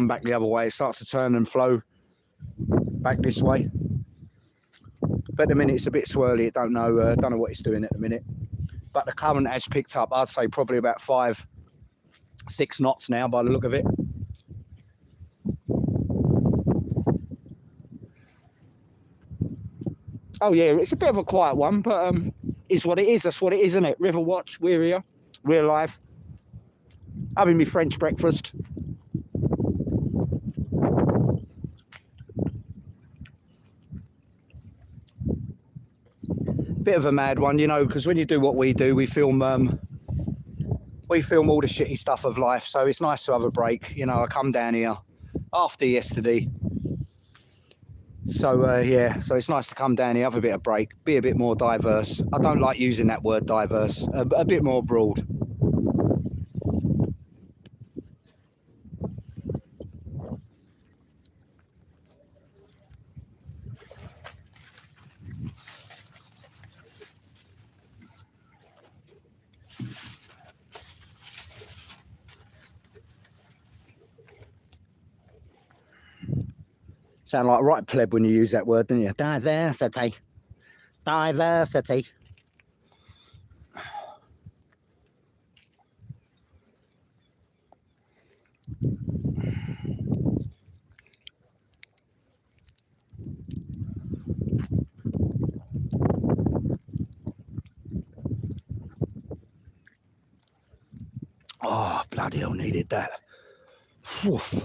back the other way. It starts to turn and flow back this way. But at the minute it's a bit swirly. I don't know what it's doing at the minute. But the current has picked up. I'd say probably about 5, 6 knots now by the look of it. Oh yeah, it's a bit of a quiet one, but it's what it is. That's what it is, isn't it? RIVERWATch, we're here, we're live, having me French breakfast. Bit of a mad one, you know, because when you do what we do, we film all the shitty stuff of life. So it's nice to have a break. You know, I come down here after yesterday. So yeah, so it's nice to come down here, have a bit of break, be a bit more diverse. I don't like using that word diverse, a bit more broad. Sound like a right pleb when you use that word, don't you? Diversity. Diversity. Oh, bloody hell, needed that. Woof.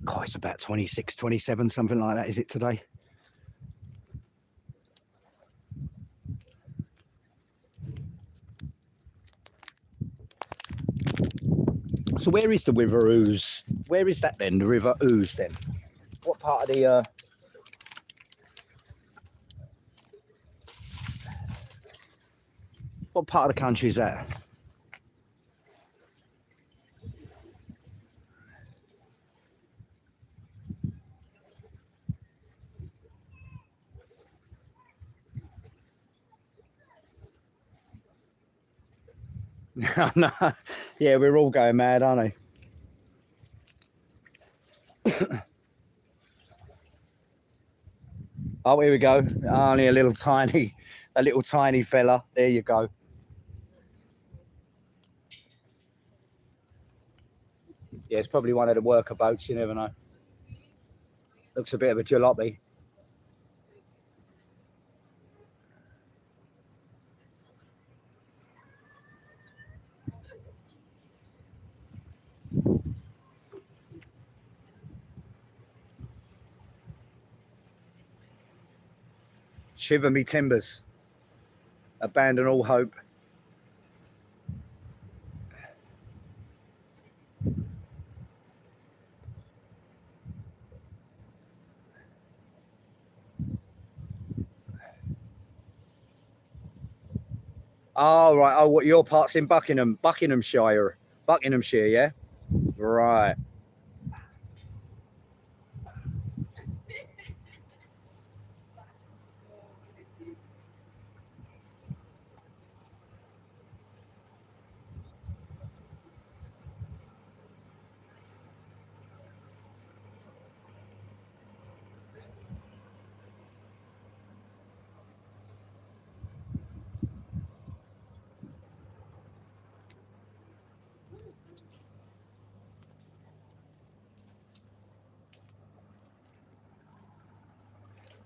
God, it's about 26, 27, something like that, is it today? So where is the River Ouse? Where is that then, the River Ouse then? What part of the... What part of the country is that? No, yeah, we're all going mad, aren't we? Oh, here we go. Only a little tiny fella. There you go. Yeah, it's probably one of the worker boats. You never know. Looks a bit of a jalopy. Shiver me timbers. Abandon all hope. Oh, right. Oh, what, your part's in Buckinghamshire, yeah? Right.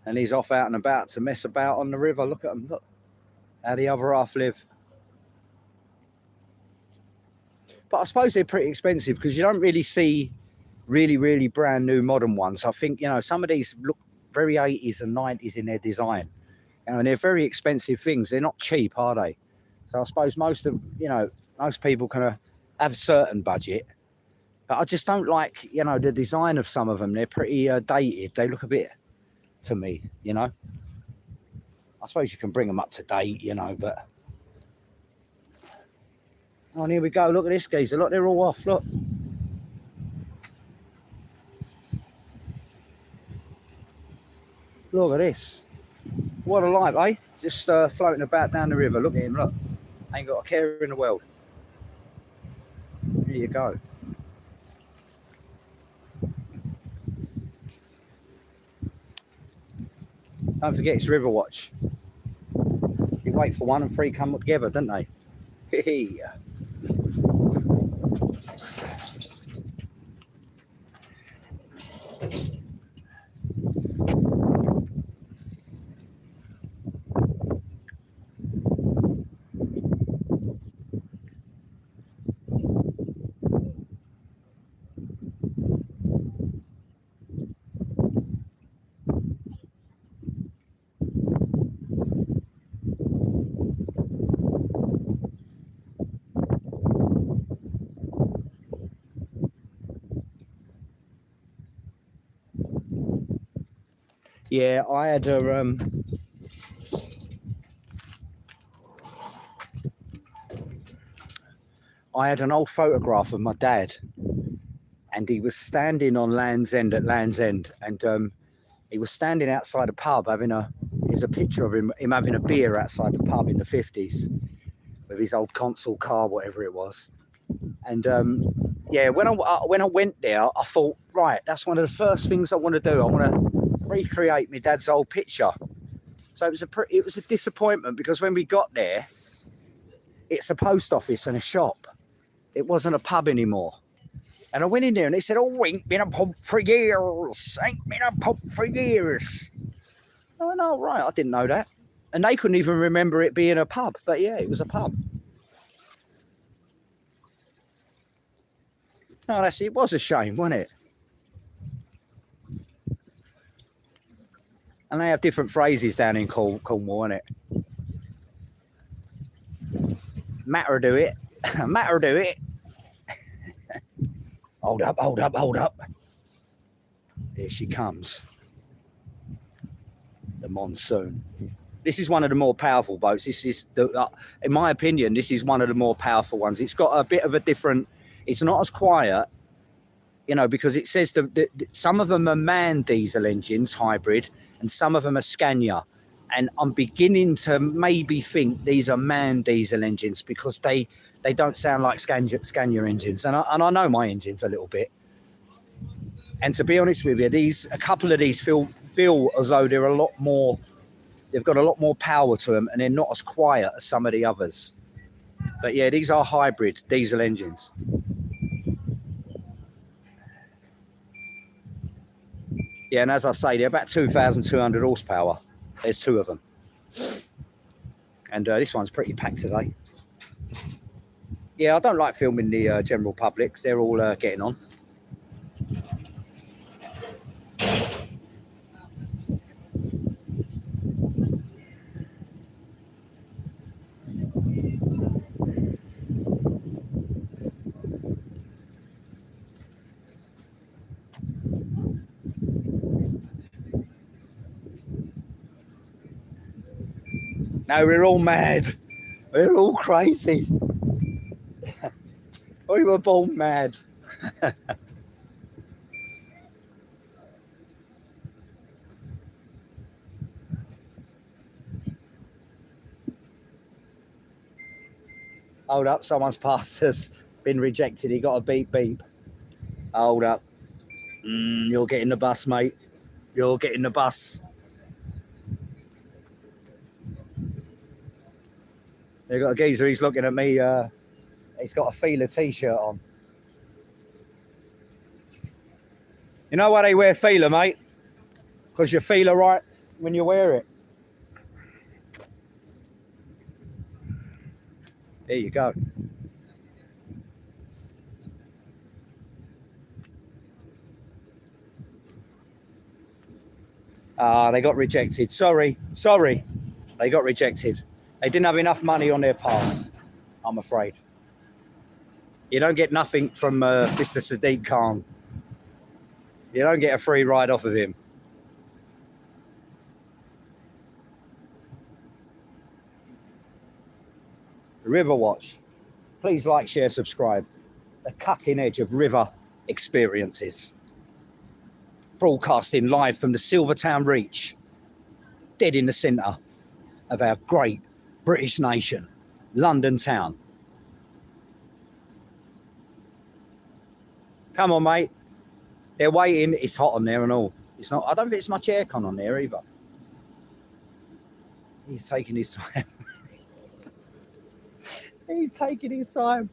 And he's off out and about to mess about on the river. Look at him. Look how the other half live. But I suppose they're pretty expensive because you don't really see really brand new modern ones. I think, you know, some of these look very 80s and 90s in their design. You know, and they're very expensive things. They're not cheap, are they? So I suppose most people can have a certain budget. But I just don't like, you know, the design of some of them. They're pretty dated. They look a bit, to me, you know. I suppose you can bring them up to date, you know, but... Oh, and here we go. Look at this geezer. Look, they're all off. Look. Look at this. What a life, eh? Just floating about down the river. Look at him, look. Ain't got a care in the world. Here you go. Don't forget it's Riverwatch. You wait for one and three come together, don't they? Hey. Yeah, I had a I had an old photograph of my dad, and he was standing on Land's End at Land's End, and he was standing outside a pub having there's a picture of him having a beer outside the pub in the 50s with his old console car, whatever it was. And yeah, when I went there, I thought, right, that's one of the first things I want to do. I want to recreate my dad's old picture. So it was a disappointment, because when we got there, it's a post office and a shop. It wasn't a pub anymore. And I went in there and they said, oh, ain't been a pub for years. Ain't been a pub for years. Oh, no, right, I didn't know that. And they couldn't even remember it being a pub. But yeah, it was a pub. No, it was a shame, wasn't it? And they have different phrases down in Cornwall, innit? Matter do it. Matter do it. Hold up, hold up, hold up. Here she comes. The monsoon. This is one of the more powerful boats. This is, in my opinion, this is one of the more powerful ones. It's got a bit of a different... It's not as quiet, you know, because it says some of them are MAN diesel engines, hybrid, and some of them are Scania. And I'm beginning to maybe think these are MAN diesel engines, because they don't sound like Scania engines. And I know my engines a little bit. And to be honest with you, a couple of these feel as though they're a lot more... They've got a lot more power to them, and they're not as quiet as some of the others. But yeah, these are hybrid diesel engines. Yeah, and as I say, they're about 2,200 horsepower. There's two of them. And this one's pretty packed today. Yeah, I don't like filming the general public. They're all getting on. No, we're all mad. We're all crazy. We were born mad. Hold up, someone's passed us. Been rejected. He got a beep beep. Hold up. You're getting the bus, mate. You're getting the bus. They got a geezer, he's looking at me. He's got a Feeler t-shirt on. You know why they wear Feeler, mate? Because you feel right. when you wear it. There you go. Ah, they got rejected. Sorry. They got rejected. They didn't have enough money on their pass, I'm afraid. You don't get nothing from Mr. Sadiq Khan. You don't get a free ride off of him. Riverwatch. Please like, share, subscribe. The cutting edge of river experiences. Broadcasting live from the Silvertown Reach, dead in the centre of our great British nation, London town. Come on, mate. They're waiting. It's hot on there and all. It's not. I don't think there's much aircon on there either. He's taking his time. He's taking his time.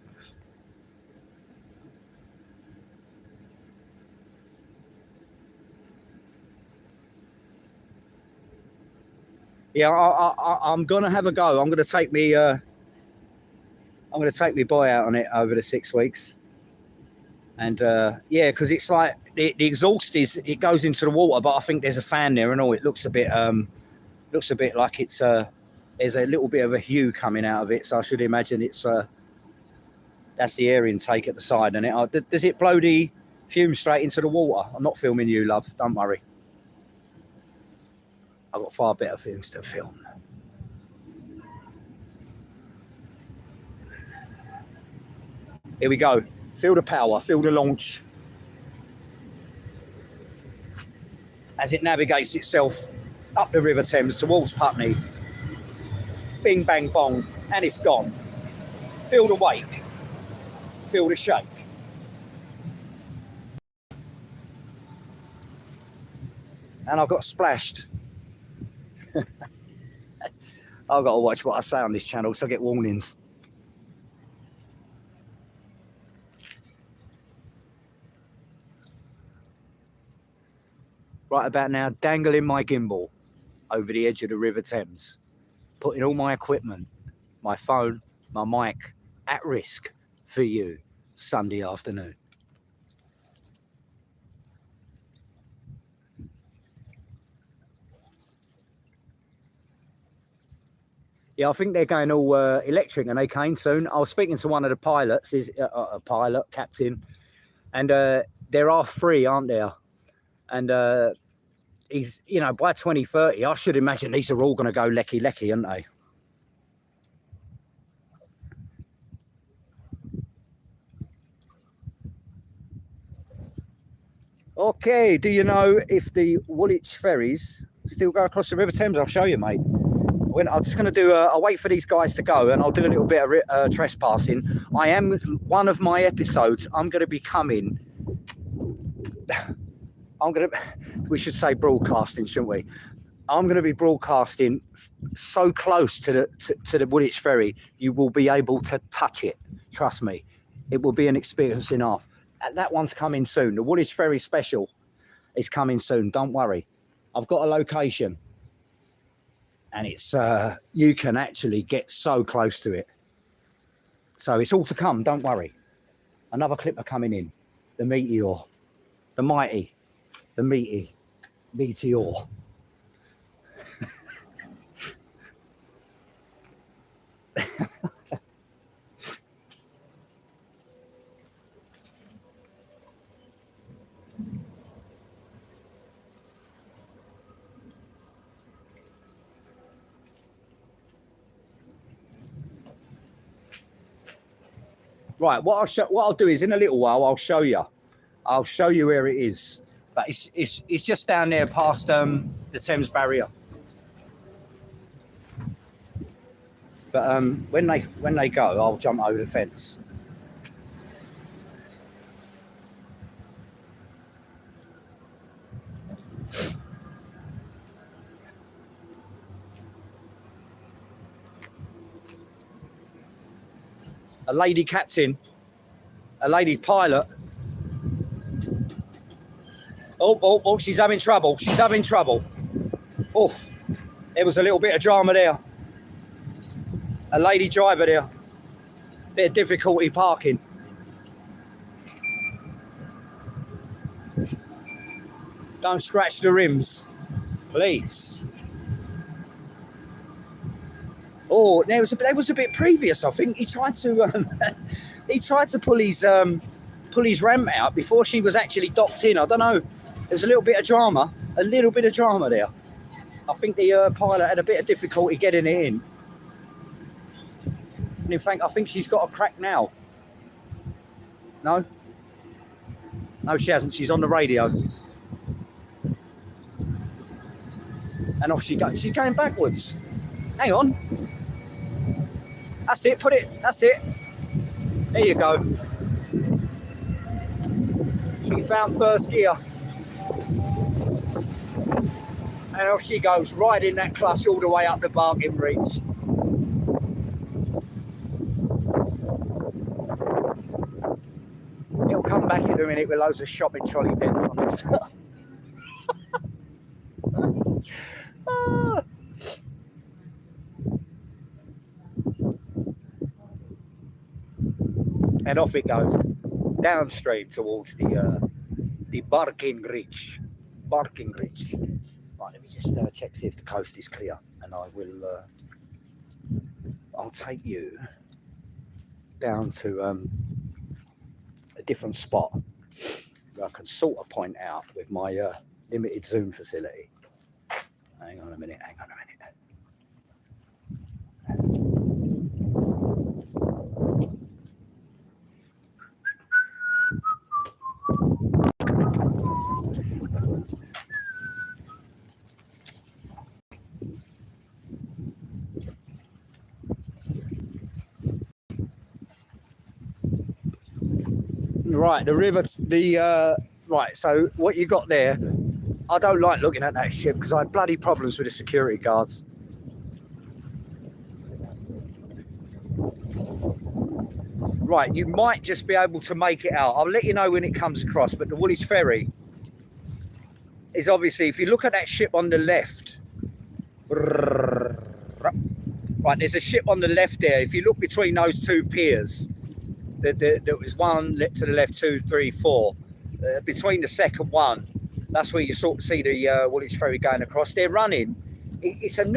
Yeah, I'm gonna have a go. I'm gonna take me. I'm gonna take my boy out on it over the 6 weeks. And yeah, because it's like the exhaust it goes into the water, but I think there's a fan there and all. It looks a bit like it's there's a little bit of a hue coming out of it. So I should imagine it's that's the air intake at the side. And it does it blow the fumes straight into the water? I'm not filming you, love. Don't worry. I've got far better things to film. Here we go. Feel the power, feel the launch. As it navigates itself up the River Thames towards Putney. Bing, bang, bong, and it's gone. Feel the wake. Feel the shake. And I've got splashed. I've got to watch what I say on this channel so I get warnings. Right about now, dangling my gimbal over the edge of the River Thames, putting all my equipment, my phone, my mic at risk for you Sunday afternoon. Yeah, I think they're going all electric and they came soon. I was speaking to one of the pilots, he's a pilot, captain, and there are 3, aren't there? And he's, you know, by 2030, I should imagine these are all going to go lecky, aren't they? Okay, do you know if the Woolwich ferries still go across the River Thames? I'll show you, mate. I'm just going to do I'll wait for these guys to go and I'll do a little bit of trespassing. I am, one of my episodes, I'm going to be coming, we should say broadcasting, shouldn't we? I'm going to be broadcasting so close to the Woolwich ferry, you will be able to touch it. Trust me, it will be an experience enough. That one's coming soon. The Woolwich ferry special is coming soon. Don't worry. I've got a location. And it's you can actually get so close to it. So it's all to come, don't worry. Another clipper coming in. The meteor. The mighty. The meaty. Meteor. Right, what I'll do is in a little while I'll show you where it is, but it's just down there past the Thames barrier. But when they go, I'll jump over the fence. A lady captain, a lady pilot. Oh, she's having trouble. She's having trouble. Oh, there was a little bit of drama there. A lady driver there. Bit of difficulty parking. Don't scratch the rims, please. Oh, there was a bit previous. I think he tried to pull his ramp out before she was actually docked in. I don't know. There's a little bit of drama there. I think the pilot had a bit of difficulty getting it in. And in fact, I think she's got a crack now. No, she hasn't. She's on the radio. And off she goes. She's going backwards. Hang on. That's it. Put it. That's it. There you go. She found first gear. And off she goes, riding that clutch all the way up the bargain reach. It'll come back in a minute with loads of shopping trolley bins on it. And off it goes, downstream towards the bargain reach. Right, let me just check, see if the coast is clear, and I will. I'll take you down to a different spot where I can sort of point out with my limited zoom facility. Hang on a minute. Right, the river, right, so what you got there, I don't like looking at that ship because I had bloody problems with the security guards. Right, you might just be able to make it out. I'll let you know when it comes across, but the Woolwich Ferry is obviously, if you look at that ship on the left, right, there's a ship on the left there. If you look between those two piers, there was one to the left, 2, 3, 4. Between the second one, that's where you sort of see the Woolwich Ferry going across. They're running. It's on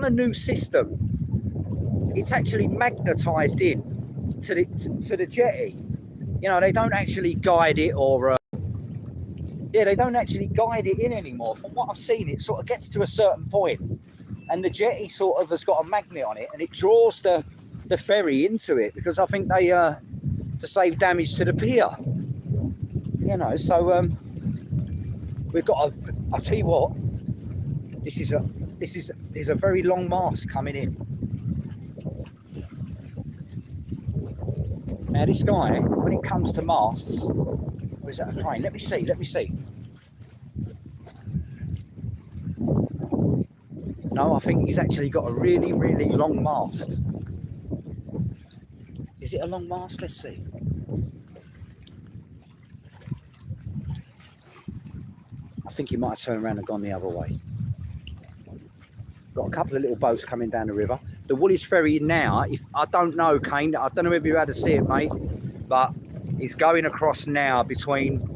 a new system. It's actually magnetised in to the jetty. You know, they don't actually guide it or they don't actually guide it in anymore. From what I've seen, it sort of gets to a certain point, and the jetty sort of has got a magnet on it, and it draws the ferry into it because I think they to save damage to the pier. You know, so we've got I'll tell you what, there's a very long mast coming in. Now this guy, when it comes to masts, or is that a crane? Let me see. No, I think he's actually got a really, really long mast. Is it a long mast? Let's see. I think he might have turned around and gone the other way. Got a couple of little boats coming down the river. The Woolwich Ferry now, I don't know, Kane, I don't know if you had to see it, mate, but it's going across now between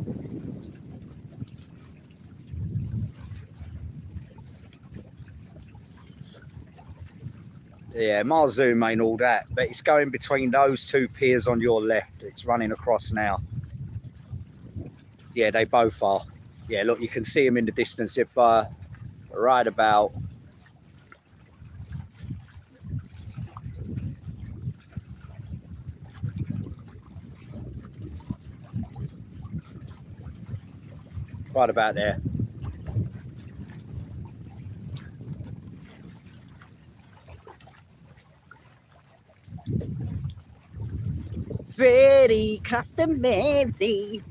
my zoom ain't all that, but it's going between those two piers on your left. It's running across now. Yeah, they both are. Yeah, look, you can see them in the distance if right about there. Very customized.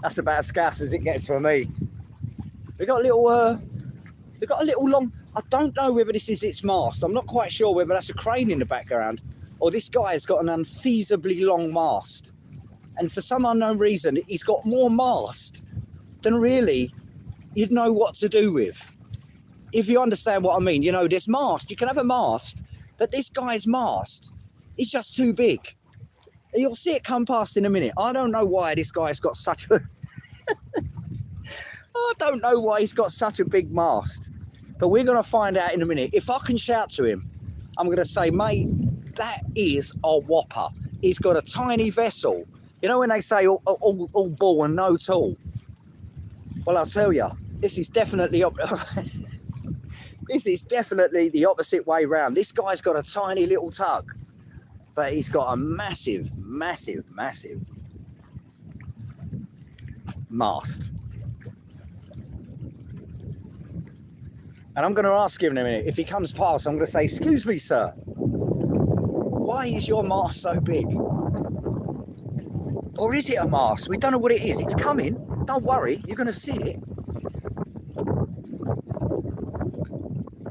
That's about as scarce as it gets for me. We got a little long. I don't know whether this is its mast. I'm not quite sure whether that's a crane in the background or this guy's got an unfeasibly long mast. And for some unknown reason, he's got more mast than really you'd know what to do with. If you understand what I mean, you know, this mast, you can have a mast, but this guy's mast is just too big. You'll see it come past in a minute. I don't know why this guy's got such a... I don't know why he's got such a big mast. But we're going to find out in a minute. If I can shout to him, I'm going to say, mate, that is a whopper. He's got a tiny vessel. You know when they say all ball and no tool? Well, I'll tell you, this is definitely this is definitely the opposite way round. This guy's got a tiny little tug, but he's got a massive, massive, massive mast. And I'm going to ask him in a minute. If he comes past, I'm going to say, excuse me, sir, why is your mast so big? Or is it a mast? We don't know what it is. It's coming. Don't worry. You're going to see it.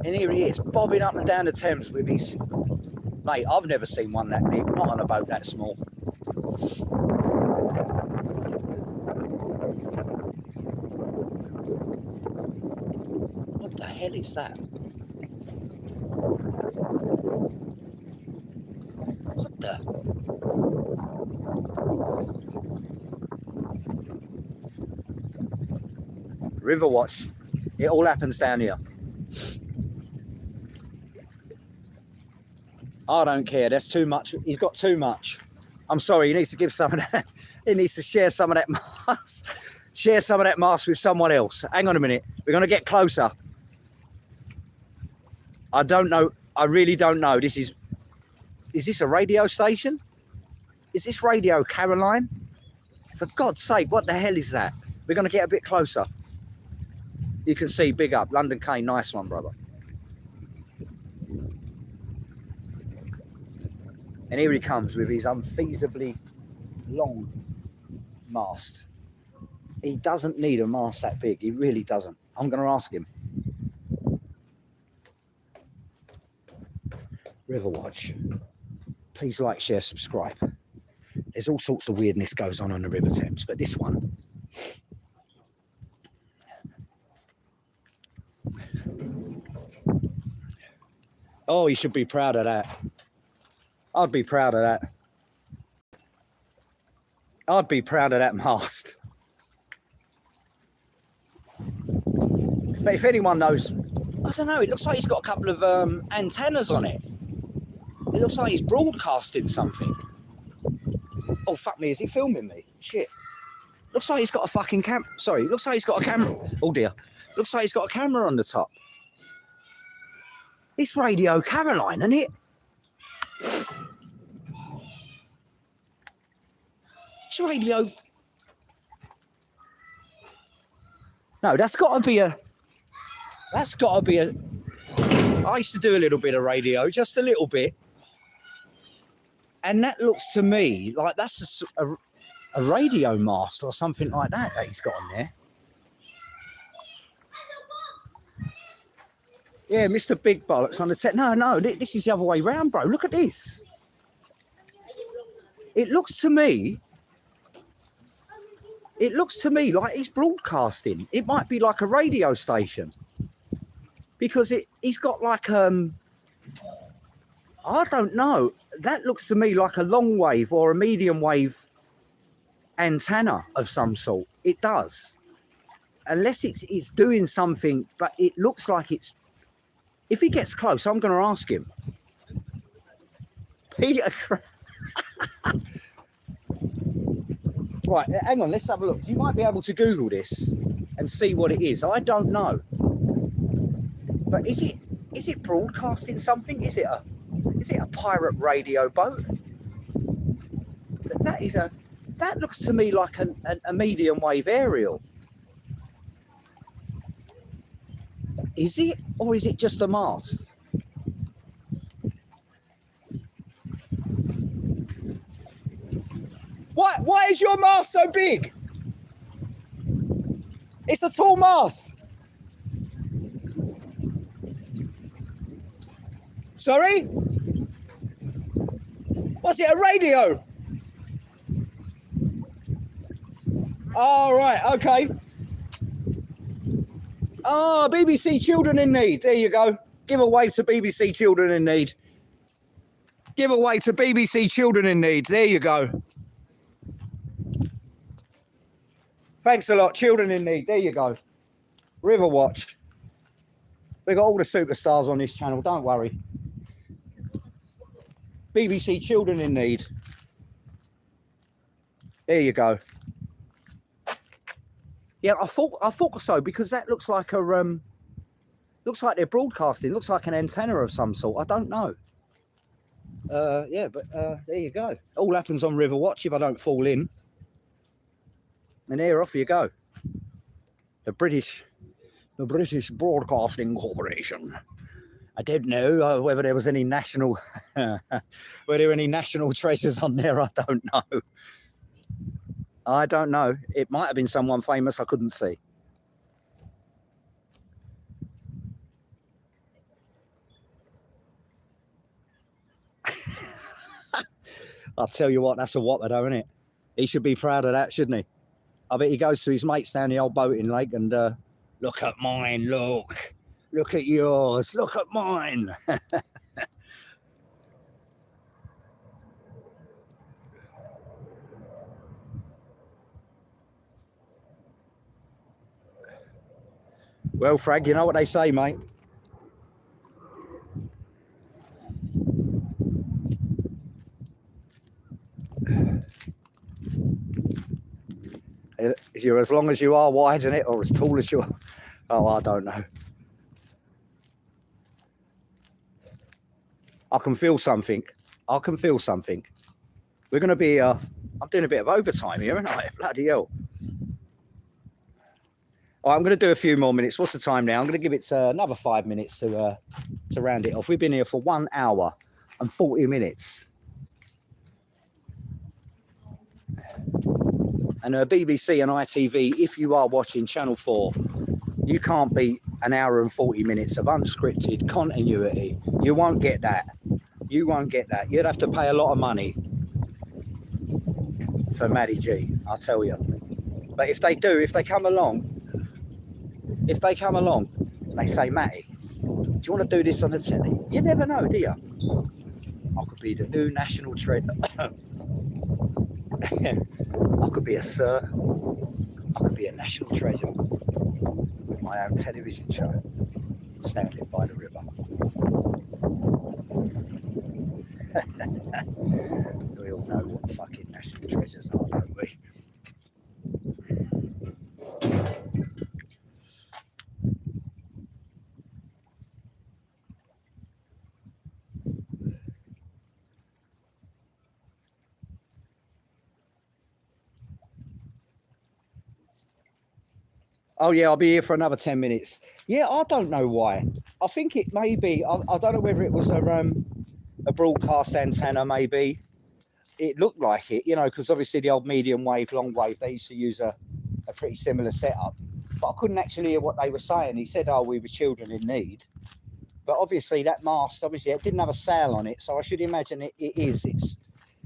And here he is, bobbing up and down the Thames with his... Mate, I've never seen one that big. Not on a boat that small. What the hell is that? What the... Riverwatch. It all happens down here. I don't care. That's too much. He's got too much. I'm sorry. He needs to give some of that. He needs to share some of that mask. Share some of that mask with someone else. Hang on a minute. We're going to get closer. I don't know. I really don't know. Is this a radio station? Is this Radio Caroline? For God's sake, what the hell is that? We're going to get a bit closer. You can see, big up. London Kane, nice one, brother. And here he comes with his unfeasibly long mast. He doesn't need a mast that big. He really doesn't. I'm going to ask him. Riverwatch. Please like, share, subscribe. There's all sorts of weirdness goes on the River Thames, but this one... Oh, you should be proud of that. I'd be proud of that. I'd be proud of that mast. But if anyone knows, I don't know, it looks like he's got a couple of antennas on it. It looks like he's broadcasting something. Oh, fuck me, is he filming me? Shit. Looks like he's got a fucking sorry, looks like he's got a camera. Oh dear. Looks like he's got a camera on the top. It's Radio Caroline, isn't it? It's radio. No, that's got to be a... I used to do a little bit of radio, just a little bit. And that looks to me like that's a radio mast or something like that he's got on there. Yeah, Mr. Big Bollocks on the tech. No, this is the other way round, bro. Look at this. It looks to me like he's broadcasting. It might be like a radio station. Because he's got like, I don't know. That looks to me like a long wave or a medium wave antenna of some sort. It does. Unless it's doing something, but it looks like it's... If he gets close, I'm going to ask him. Peter... Right, hang on, let's have a look. You might be able to Google this and see what it is. I don't know. But is it broadcasting something? Is it a pirate radio boat? That looks to me like a medium wave aerial. Is it, or is it just a mast? Why is your mast so big? It's a tall mast. Sorry? What's it, a radio? All right, okay. Oh, BBC Children in Need. There you go. Give away to BBC Children in Need. Give away to BBC Children in Need. There you go. Thanks a lot, Children in Need. There you go. Riverwatch. We've got all the superstars on this channel, don't worry. BBC Children in Need. There you go. Yeah, I thought so, because that looks like a looks like they're broadcasting, looks like an antenna of some sort. I don't know. Yeah, but there you go. All happens on Riverwatch if I don't fall in. And there, off you go. The British Broadcasting Corporation. I don't know whether there was any national, were there any national treasures on there? I don't know. I don't know. It might have been someone famous I couldn't see. I'll tell you what, that's a whopper though, isn't it? He should be proud of that, shouldn't he? I bet he goes to his mates down the old boating lake and look at mine, look at yours, look at mine. Well, Frag, you know what they say, mate. You're as long as you are wide in it, or as tall as you are. Oh, I don't know. I can feel something. I can feel something. We're going to be, I'm doing a bit of overtime here, aren't I? Bloody hell. Oh, I'm going to do a few more minutes. What's the time now? I'm going to give it another 5 minutes to round it off. We've been here for 1 hour and 40 minutes. And BBC and ITV, if you are watching Channel 4, you can't beat an hour and 40 minutes of unscripted continuity. You won't get that. You won't get that. You'd have to pay a lot of money for Maddie G, I'll tell you. But if they do, if they come along, and they say, Matty, do you want to do this on the telly? You never know, do you? I could be the new national treasure. I could be a sir. I could be a national treasure with my own television show, standing by the river. We all know what fucking national treasures are, don't we? Oh, yeah, I'll be here for another 10 minutes. Yeah, I don't know why. I think it may be, I don't know whether it was a broadcast antenna, maybe. It looked like it, you know, because obviously the old medium wave, long wave, they used to use a pretty similar setup. But I couldn't actually hear what they were saying. He said, oh, we were children in need. But obviously that mast, obviously it didn't have a sail on it. So I should imagine it's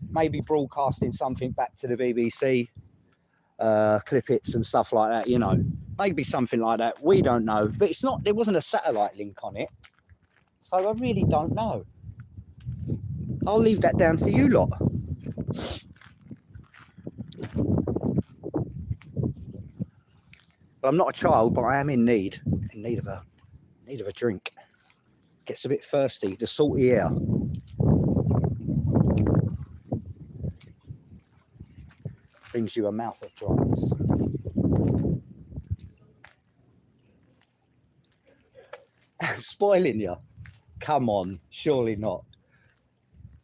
maybe broadcasting something back to the BBC. Clip hits and stuff like that, you know, maybe something like that. We don't know, but it's not, there wasn't a satellite link on it, so I really don't know. I'll leave that down to you lot. Well, I'm not a child, but I am in need of a drink. Gets a bit thirsty, the salty air. Brings you a mouth of dryness. Spoiling you? Come on, surely not.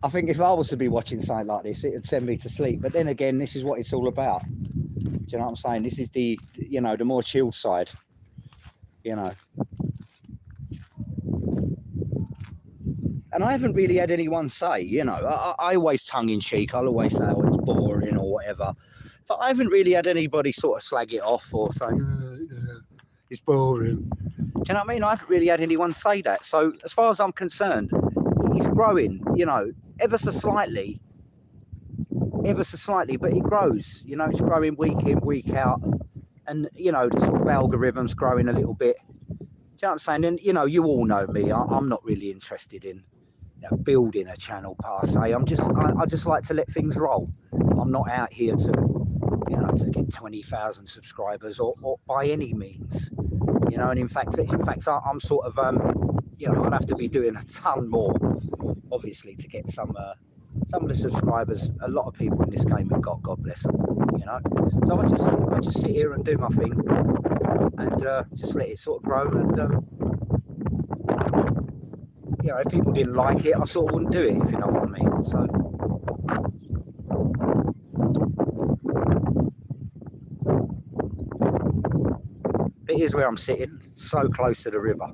I think if I was to be watching something like this, it would send me to sleep. But then again, this is what it's all about. Do you know what I'm saying? This is the, you know, the more chilled side, you know. And I haven't really had anyone say, you know, I always tongue in cheek, I'll always say, oh, it's boring or whatever. But I haven't really had anybody sort of slag it off or say, it's boring. Do you know what I mean? I haven't really had anyone say that. So as far as I'm concerned, it's growing, you know, ever so slightly. ever so slightly, but it grows. You know, it's growing week in, week out. And, you know, the sort of algorithm's growing a little bit. Do you know what I'm saying? And, you know, you all know me. I'm not really interested in, you know, building a channel per se. I just like to let things roll. I'm not out here to, you know, to get 20,000 subscribers or by any means. You know, and in fact, I'm sort of, you know, I'd have to be doing a ton more, obviously, to get some of the subscribers. A lot of people in this game have got, God bless them, you know. So I just sit here and do my thing, and just let it sort of grow. And you know, if people didn't like it, I sort of wouldn't do it, if you know what I mean. So. But here's where I'm sitting, so close to the river.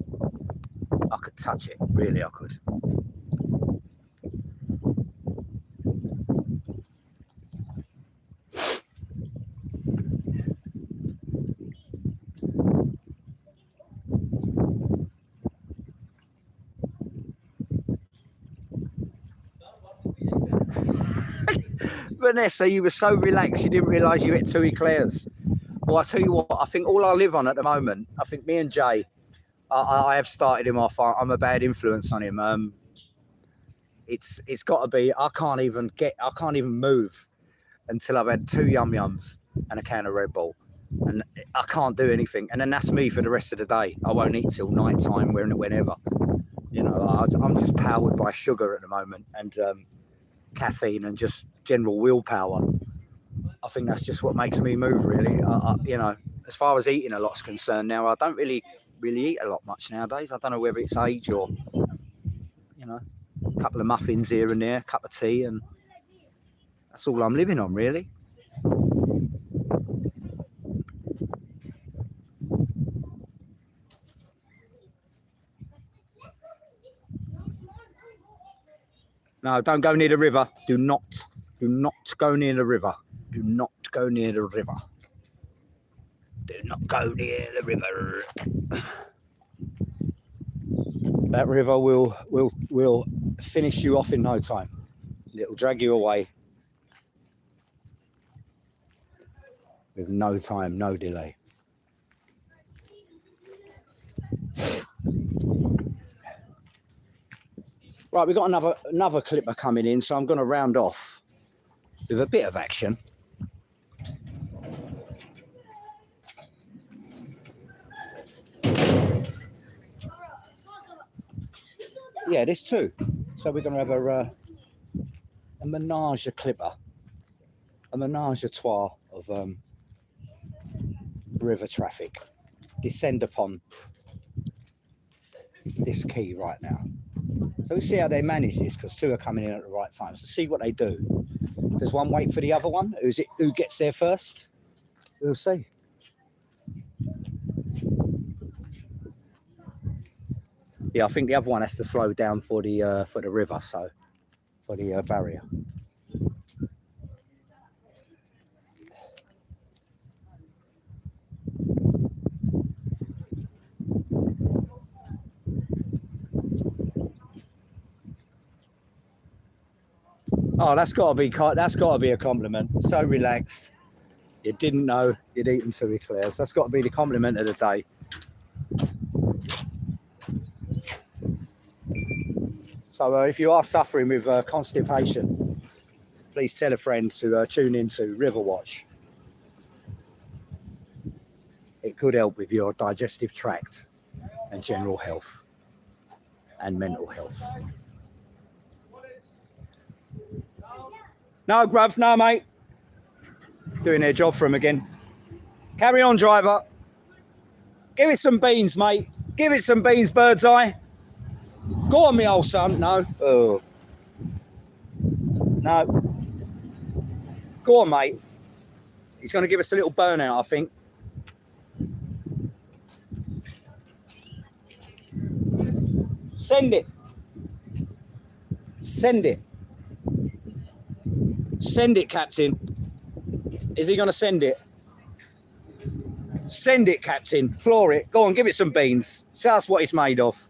I could touch it, really I could. Vanessa, you were so relaxed you didn't realise you ate 2 eclairs. Well, I tell you what, I think all I live on at the moment, I think me and Jay, I have started him off. I'm a bad influence on him. It's got to be. I can't even move until I've had 2 Yum Yums and a can of Red Bull, and I can't do anything. And then that's me for the rest of the day. I won't eat till night time, whenever. You know, I'm just powered by sugar at the moment and caffeine and just general willpower. I think that's just what makes me move, really. You know, as far as eating a lot's concerned now, I don't really eat a lot much nowadays. I don't know whether it's age or, you know, a couple of muffins here and there, a cup of tea, and that's all I'm living on, really. No, don't go near the river. Do not go near the river. Do not go near the river. Do not go near the river. That river will finish you off in no time. It'll drag you away with no time, no delay. Right, we've got another clipper coming in, so I'm going to round off with a bit of action. Yeah, this too. So we're going to have a menage a clipper, a menage a trois of river traffic descend upon this quay right now. So we see how they manage this, because 2 are coming in at the right time. So see what they do. Does one wait for the other one? Who gets there first? We'll see. Yeah, I think the other one has to slow down for the river, so for the barrier. Oh, that's got to be a compliment. So relaxed. You didn't know you'd eaten 2 eclairs. That's got to be the compliment of the day. So if you are suffering with constipation, please tell a friend to tune into RIVERWATCH. It could help with your digestive tract and general health and mental health. No, bruv, no, mate. Doing their job for him again. Carry on, driver. Give it some beans, mate. Give it some beans, Birdseye. Go on, me old son. No. Oh. No. Go on, mate. He's going to give us a little burnout, I think. Send it. Send it. Send it, Captain. Is he going to send it? Send it, Captain. Floor it. Go on, give it some beans. Show us what it's made of.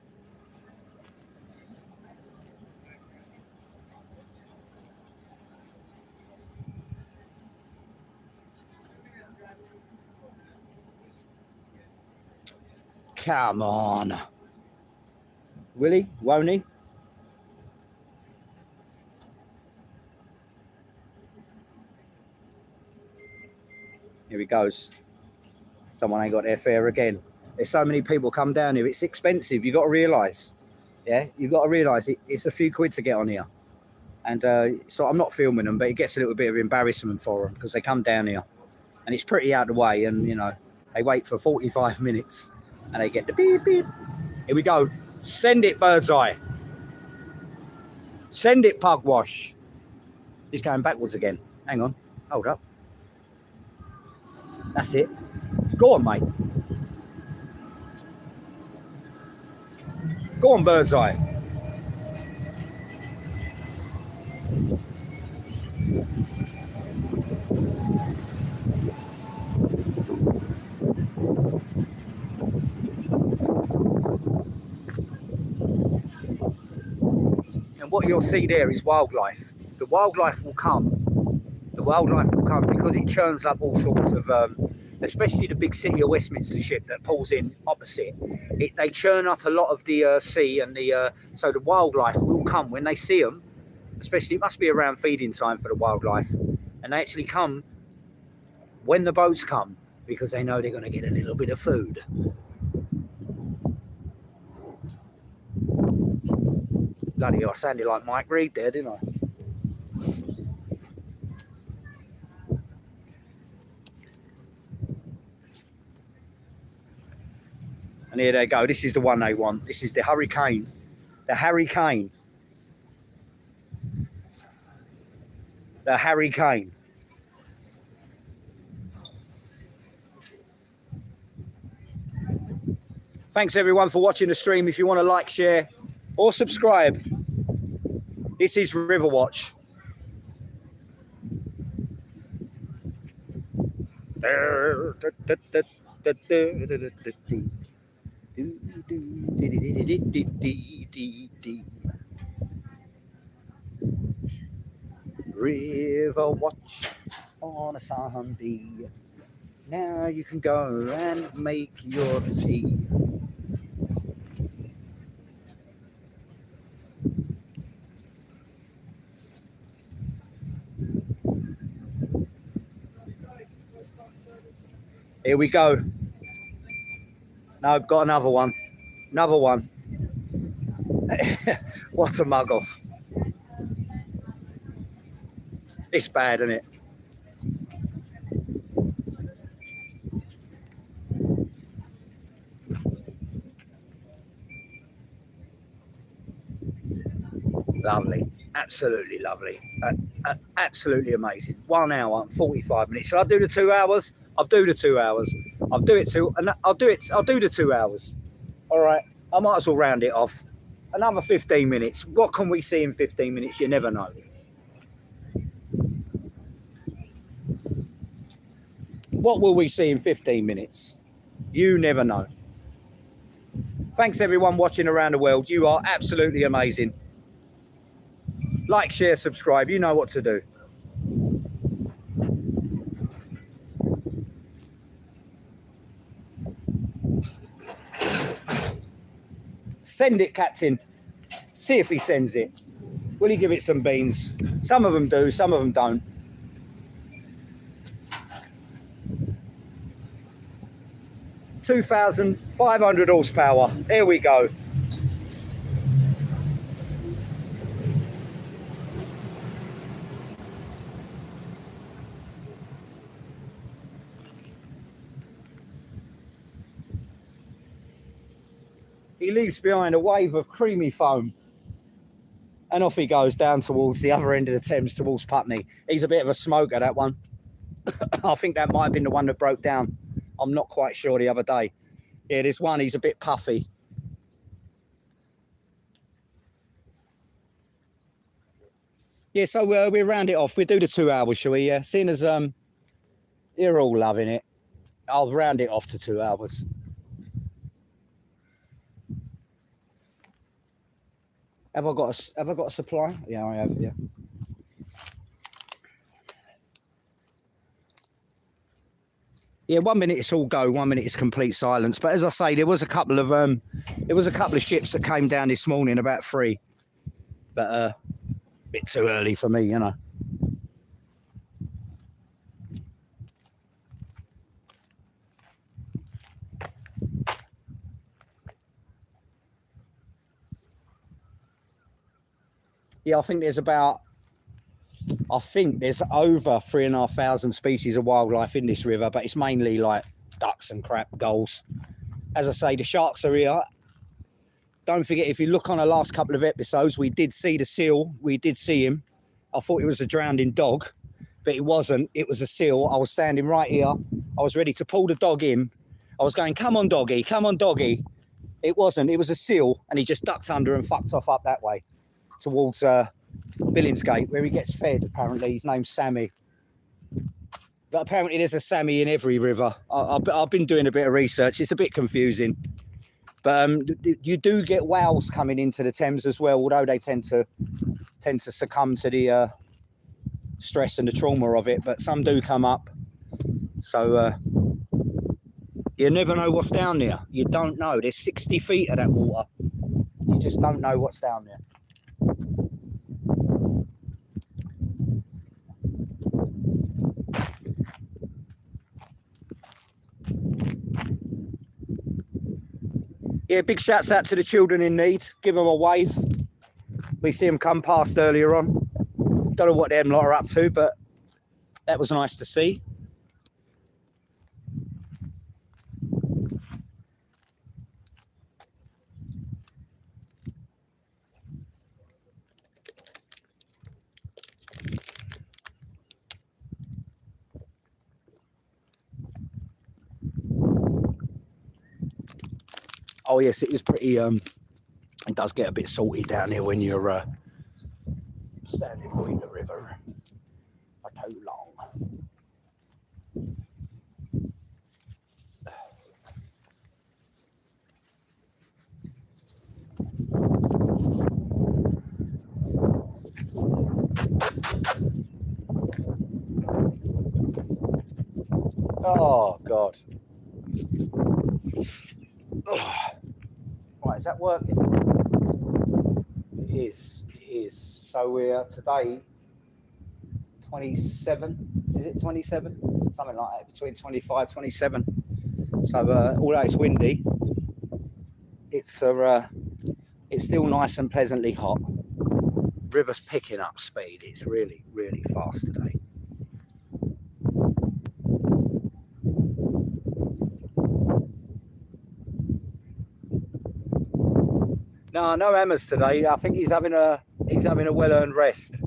Come on. Will he? Won't he? Here he goes. Someone ain't got their fare again. There's so many people come down here. It's expensive. You've got to realise. Yeah, you've got to realise it's a few quid to get on here. And so I'm not filming them, but it gets a little bit of embarrassment for them because they come down here. And it's pretty out of the way. And, you know, they wait for 45 minutes and they get the beep, beep. Here we go. Send it, Birdseye. Send it, Pugwash. He's going backwards again. Hang on. Hold up. That's it. Go on, mate. Go on, Birdseye. And what you'll see there is wildlife. The wildlife will come. The wildlife will come because it churns up all sorts of, especially the big City of Westminster ship that pulls in opposite. They churn up a lot of the sea and so the wildlife will come when they see them. Especially, it must be around feeding time for the wildlife, and they actually come when the boats come because they know they're going to get a little bit of food. Bloody hell, I sounded like Mike Reed there, didn't I? And here they go. This is the one they want. This is the Hurricane. The Hurricane. The Hurricane. Thanks everyone for watching the stream. If you want to like, share, or subscribe, this is Riverwatch. Riverwatch on a Sunday. Now you can go and make your tea. Here we go. No, I've got another one. Another one. What a mug off. It's bad, isn't it? Lovely. Absolutely lovely. Absolutely amazing. 1 hour, 45 minutes. Shall I do the 2 hours? I'll do the 2 hours. I'll do it too, and I'll do the 2 hours. All right. I might as well round it off. Another 15 minutes. What can we see in 15 minutes? You never know. What will we see in 15 minutes? You never know. Thanks everyone watching around the world. You are absolutely amazing. Like, share, subscribe. You know what to do. Send it, Captain. See if he sends it. Will he give it some beans? Some of them do, some of them don't. $2,500 horsepower. Here we go. He leaves behind a wave of creamy foam. And off he goes down towards the other end of the Thames, towards Putney. He's a bit of a smoker, that one. I think that might have been the one that broke down. I'm not quite sure the other day. Yeah, this one, he's a bit puffy. Yeah, so we'll round it off. We'll do the 2 hours, shall we? Yeah, seeing as you're all loving it, I'll round it off to 2 hours. Have I got a supply? Yeah, I have. Yeah. Yeah, 1 minute it's all go, 1 minute it's complete silence. But as I say, there was a couple of ships that came down this morning about 3. But a bit too early for me, you know. Yeah, I think there's over 3,500 species of wildlife in this river, but it's mainly like ducks and crab, gulls. As I say, the sharks are here. Don't forget, if you look on the last couple of episodes, we did see the seal. We did see him. I thought it was a drowning dog, but it wasn't. It was a seal. I was standing right here. I was ready to pull the dog in. I was going, come on, doggy, come on, doggy. It wasn't. It was a seal, and he just ducked under and fucked off up that way towards Billingsgate, where he gets fed, apparently. His name's Sammy. But apparently there's a Sammy in every river. I've been doing a bit of research. It's a bit confusing. But you do get whales coming into the Thames as well, although they tend to succumb to the stress and the trauma of it. But some do come up. So you never know what's down there. You don't know. There's 60 feet of that water. You just don't know what's down there. Yeah, big shouts out to the children in need. Give them a wave. We see them come past earlier on. Don't know what them lot are up to, but that was nice to see. Oh yes, it is pretty. It does get a bit salty down here when you're standing between the river for too long. Oh God. Right, is that working? It is. So we're today 27. Is it 27? Something like that, between 25, 27. So although it's windy, it's still nice and pleasantly hot. River's picking up speed. It's really, really fast today. No hammers today. I think he's having a well-earned rest.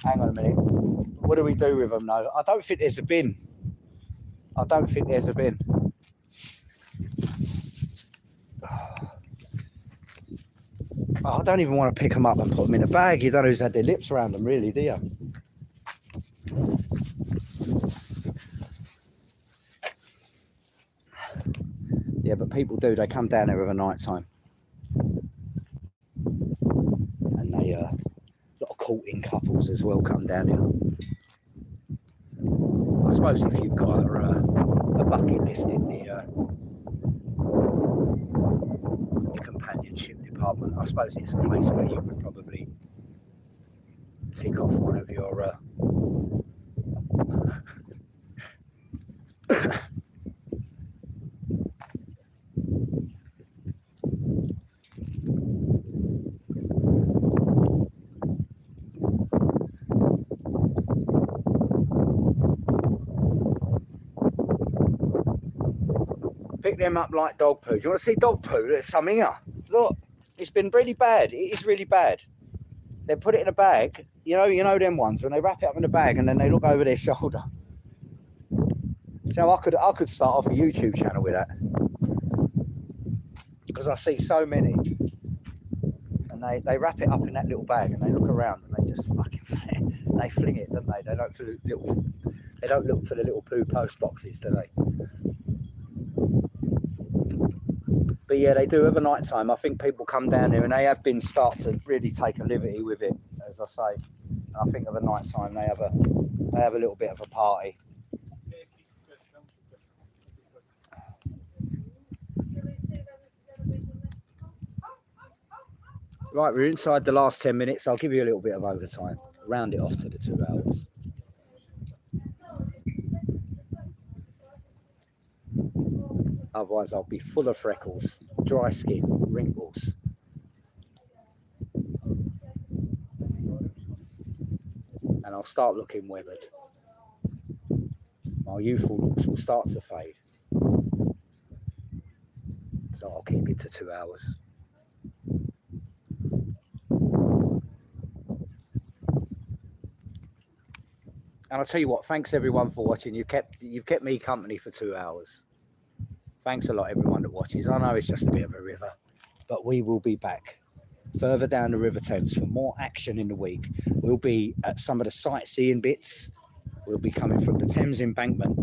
Hang on a minute. What do we do with them though? I don't think there's a bin. I don't even want to pick them up and put them in a bag. You don't know who's had their lips around them, really, do you? Yeah, but people do. They come down there over night time. And they, a lot of courting couples as well come down here. I suppose if you've got a bucket list in the companionship department, I suppose it's a place where you would probably tick off one of your pick them up like dog poo. Do you want to see dog poo? There's some here. Look, it's been really bad. It is really bad. They put it in a bag. You know them ones when they wrap it up in a bag and then they look over their shoulder. So I could start off a YouTube channel with that, because I see so many, and they wrap it up in that little bag and they look around and they just fucking fling it, don't they? They don't look for the little poo post boxes, do they? But yeah, they do over night time. I think people come down here and they have been start to really take a liberty with it, as I say. And I think over night time they have a little bit of a party. Right, we're inside the last 10 minutes. I'll give you a little bit of overtime. Round it off to the 2 hours. Otherwise, I'll be full of freckles, dry skin, wrinkles. And I'll start looking weathered. My youthful looks will start to fade. So I'll keep it to 2 hours. And I'll tell you what, thanks everyone for watching. You've kept me company for 2 hours. Thanks a lot everyone that watches. I know it's just a bit of a river, but we will be back further down the River Thames for more action in the week. We'll be at some of the sightseeing bits. We'll be coming from the Thames embankment,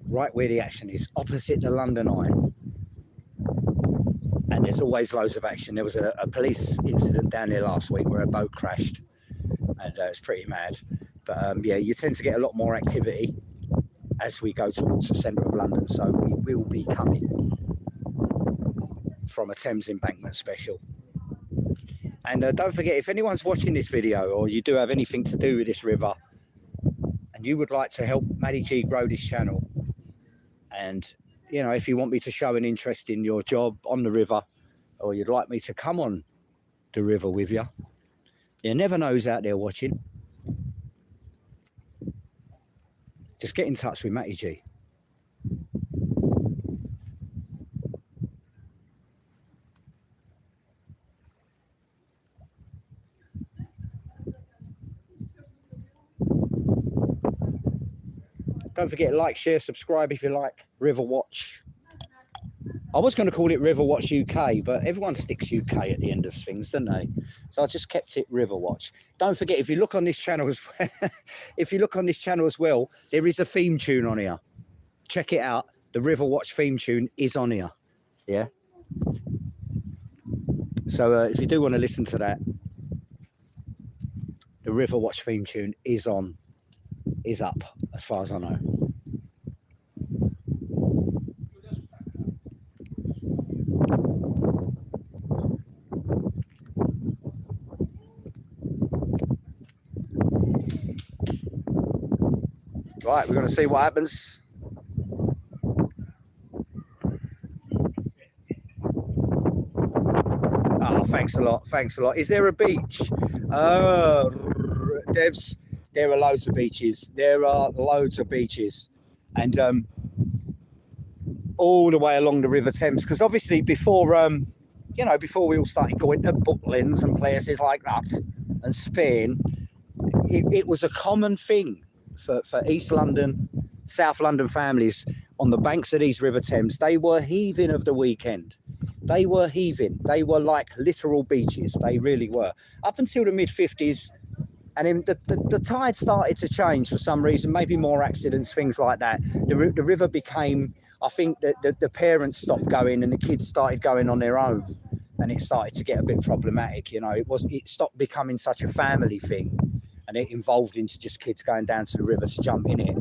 right where the action is, opposite the London Eye. And there's always loads of action. There was a police incident down there last week where a boat crashed, and it's pretty mad. But yeah, you tend to get a lot more activity as we go towards the centre of London. So we will be coming from a Thames embankment special. And don't forget, if anyone's watching this video or you do have anything to do with this river and you would like to help Maddie G grow this channel, and you know, if you want me to show an interest in your job on the river, or you'd like me to come on the river with you, you never know who's out there watching. Just get in touch with Matty G. Don't forget, like, share, subscribe if you like. Riverwatch. I was going to call it Riverwatch UK, but everyone sticks UK at the end of things, don't they? So I just kept it Riverwatch. Don't forget, if you look on this channel as well, there is a theme tune on here. Check it out. The Riverwatch theme tune is on here. Yeah. So if you do want to listen to that, the Riverwatch theme tune is up, as far as I know. Right, we're going to see what happens. Oh, thanks a lot. Thanks a lot. Is there a beach? Devs, there are loads of beaches. There are loads of beaches. And all the way along the River Thames. Because obviously before, you know, before we all started going to Butlins and places like that and Spain, it was a common thing for East London, South London families on the banks of these River Thames. They were heaving of the weekend. They were heaving. They were like literal beaches. They really were. Up until the mid-50s, and then the tide started to change for some reason, maybe more accidents, things like that. The river became, I think that the parents stopped going and the kids started going on their own, and it started to get a bit problematic. You know, it stopped becoming such a family thing, and it evolved into just kids going down to the river to jump in it,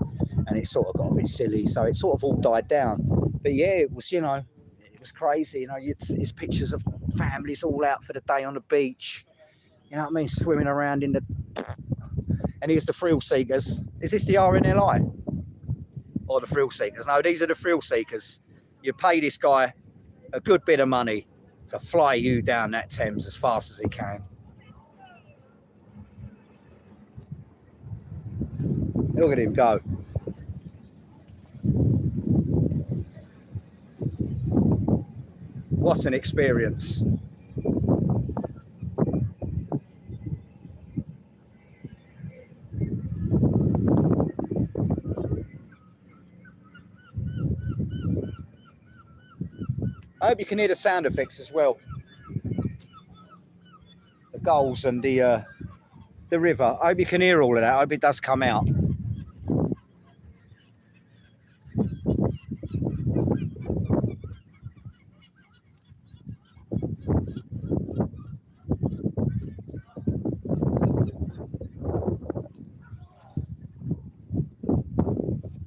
and it sort of got a bit silly. So it sort of all died down. But yeah, it was, you know, it was crazy. You know, it's pictures of families all out for the day on the beach. You know what I mean? Swimming around in the... And here's the thrill seekers. Is this the RNLI? Or the thrill seekers? No, these are the thrill seekers. You pay this guy a good bit of money to fly you down that Thames as fast as he can. Look at him go. What an experience. I hope you can hear the sound effects as well. The gulls and the river. I hope you can hear all of that. I hope it does come out.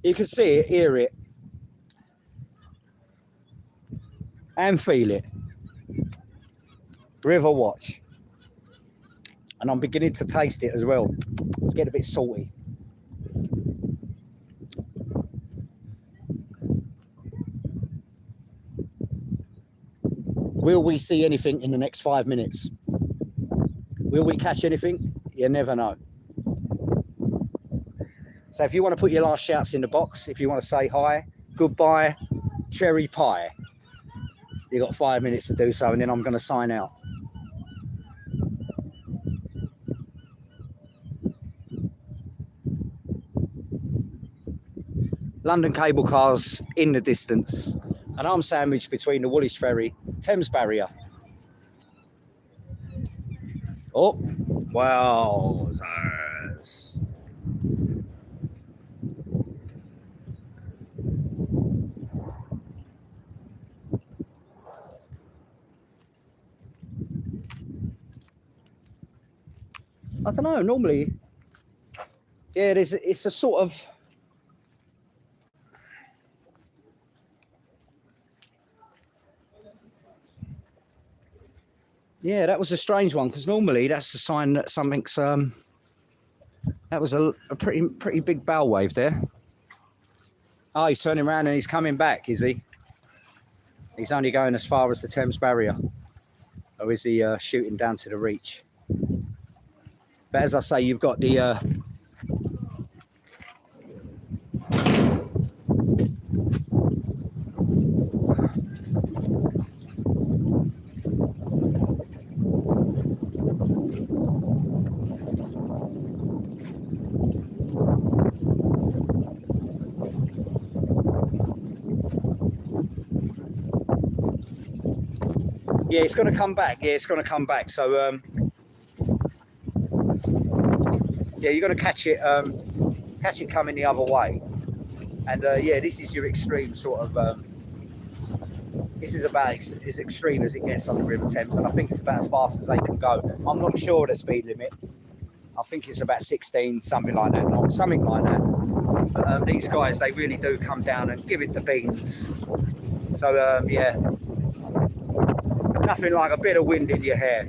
You can see it, hear it, and feel it. Riverwatch. And I'm beginning to taste it as well. It's getting a bit salty. Will we see anything in the next 5 minutes? Will we catch anything? You never know. So if you want to put your last shouts in the box, if you want to say hi, goodbye, cherry pie, you got 5 minutes to do so, and then I'm going to sign out. London cable cars in the distance, and I'm sandwiched between the Woolwich Ferry, Thames Barrier. Oh, wowzers. I don't know, normally, yeah, it's a sort of, yeah, that was a strange one, because normally that's a sign that something's, that was a pretty big bow wave there. Oh, he's turning around and he's coming back, is he? He's only going as far as the Thames Barrier. Or is he shooting down to the reach? But as I say, you've got the... yeah, it's going to come back. Yeah, it's going to come back. So, yeah, you're going to catch it coming the other way. And yeah, this is your extreme sort of... this is about as extreme as it gets on the River Thames, and I think it's about as fast as they can go. I'm not sure the speed limit. I think it's about 16, something like that, or something like that. But these guys, they really do come down and give it the beans. So, yeah, nothing like a bit of wind in your hair.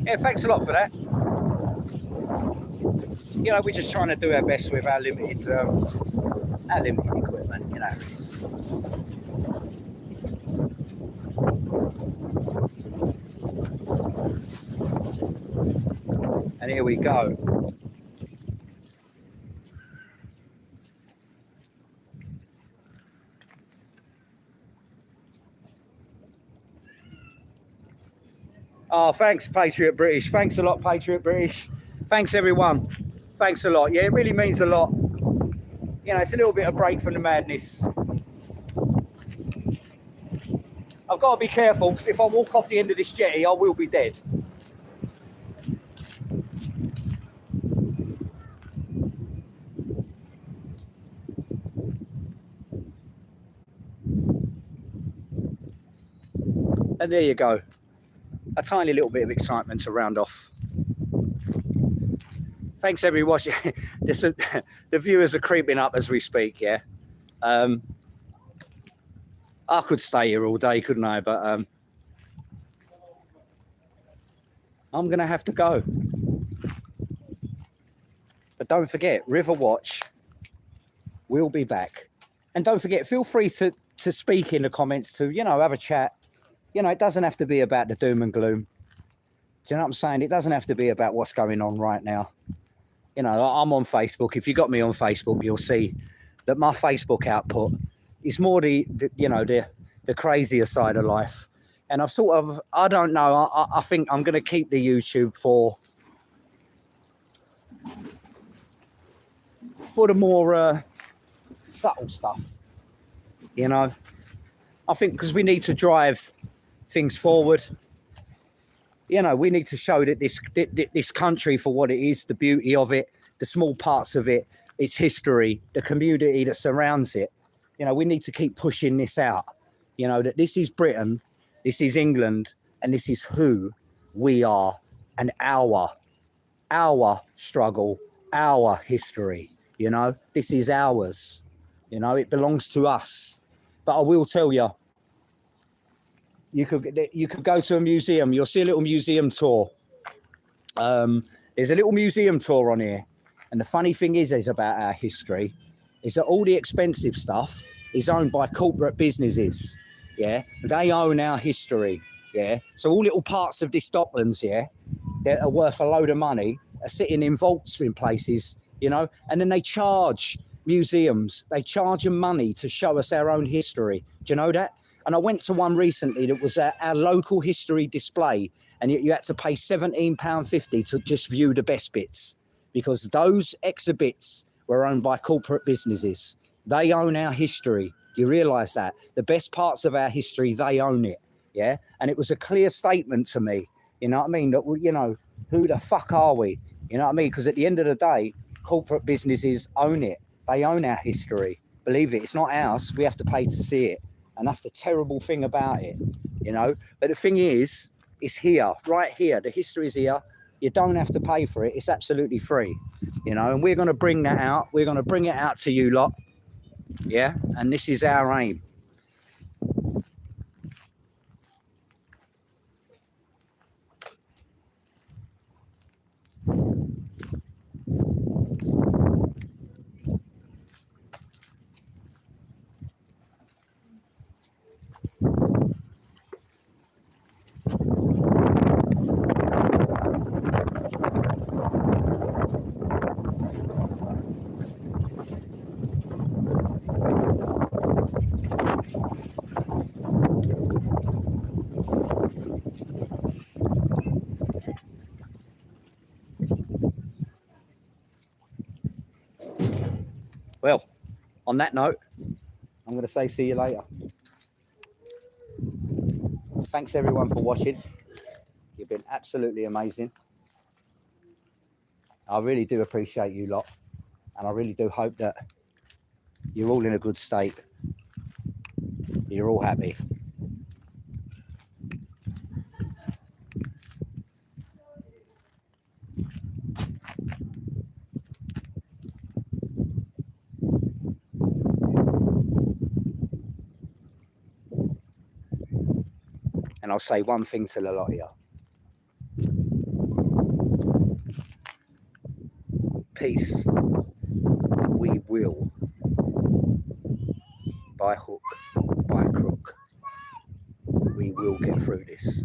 Yeah, thanks a lot for that. You know, we're just trying to do our best with our limited equipment, you know. And here we go. Oh, thanks, Patriot British. Thanks a lot, Patriot British. Thanks, everyone. Thanks a lot. Yeah, it really means a lot. You know, it's a little bit of break from the madness. I've got to be careful, because if I walk off the end of this jetty, I will be dead. And there you go. A tiny little bit of excitement to round off. Thanks, everyone. The viewers are creeping up as we speak, yeah. I could stay here all day, couldn't I? But I'm going to have to go. But don't forget, RIVERWATCH will be back. And don't forget, feel free to speak in the comments, to, you know, have a chat. You know, it doesn't have to be about the doom and gloom. Do you know what I'm saying? It doesn't have to be about what's going on right now. You know, I'm on Facebook. If you got me on Facebook, you'll see that my Facebook output is more the crazier side of life. And I've sort of, I don't know, I think I'm going to keep the YouTube for the more subtle stuff, you know. I think because we need to drive things forward. You know, we need to show that this country for what it is, the beauty of it, the small parts of it, its history, the community that surrounds it. You know, we need to keep pushing this out. You know, that this is Britain, this is England, and this is who we are, and our struggle, our history. You know, this is ours. You know, it belongs to us. But I will tell you, you could go to a museum. You'll see a little museum tour. There's a little museum tour on here. And the funny thing is about our history is that all the expensive stuff is owned by corporate businesses. Yeah, they own our history. Yeah, so all little parts of this Docklands, yeah, that are worth a load of money are sitting in vaults in places, you know, and then they charge museums, they charge them money to show us our own history. Do you know that? And I went to one recently that was our local history display, and you had to pay £17.50 to just view the best bits, because those exhibits were owned by corporate businesses. They own our history. Do you realise that? The best parts of our history, they own it. Yeah. And it was a clear statement to me, you know what I mean? That, you know, who the fuck are we? You know what I mean? Because at the end of the day, corporate businesses own it. They own our history. Believe it, it's not ours. We have to pay to see it. And that's the terrible thing about it, you know? But the thing is, it's here, right here. The history is here. You don't have to pay for it. It's absolutely free, you know? And we're going to bring that out. We're going to bring it out to you lot. Yeah. And this is our aim. Well, on that note, I'm going to say see you later. Thanks everyone for watching. You've been absolutely amazing. I really do appreciate you lot. And I really do hope that you're all in a good state. You're all happy. And I'll say one thing to the lot of you. Peace. We will. By hook, by crook. We will get through this.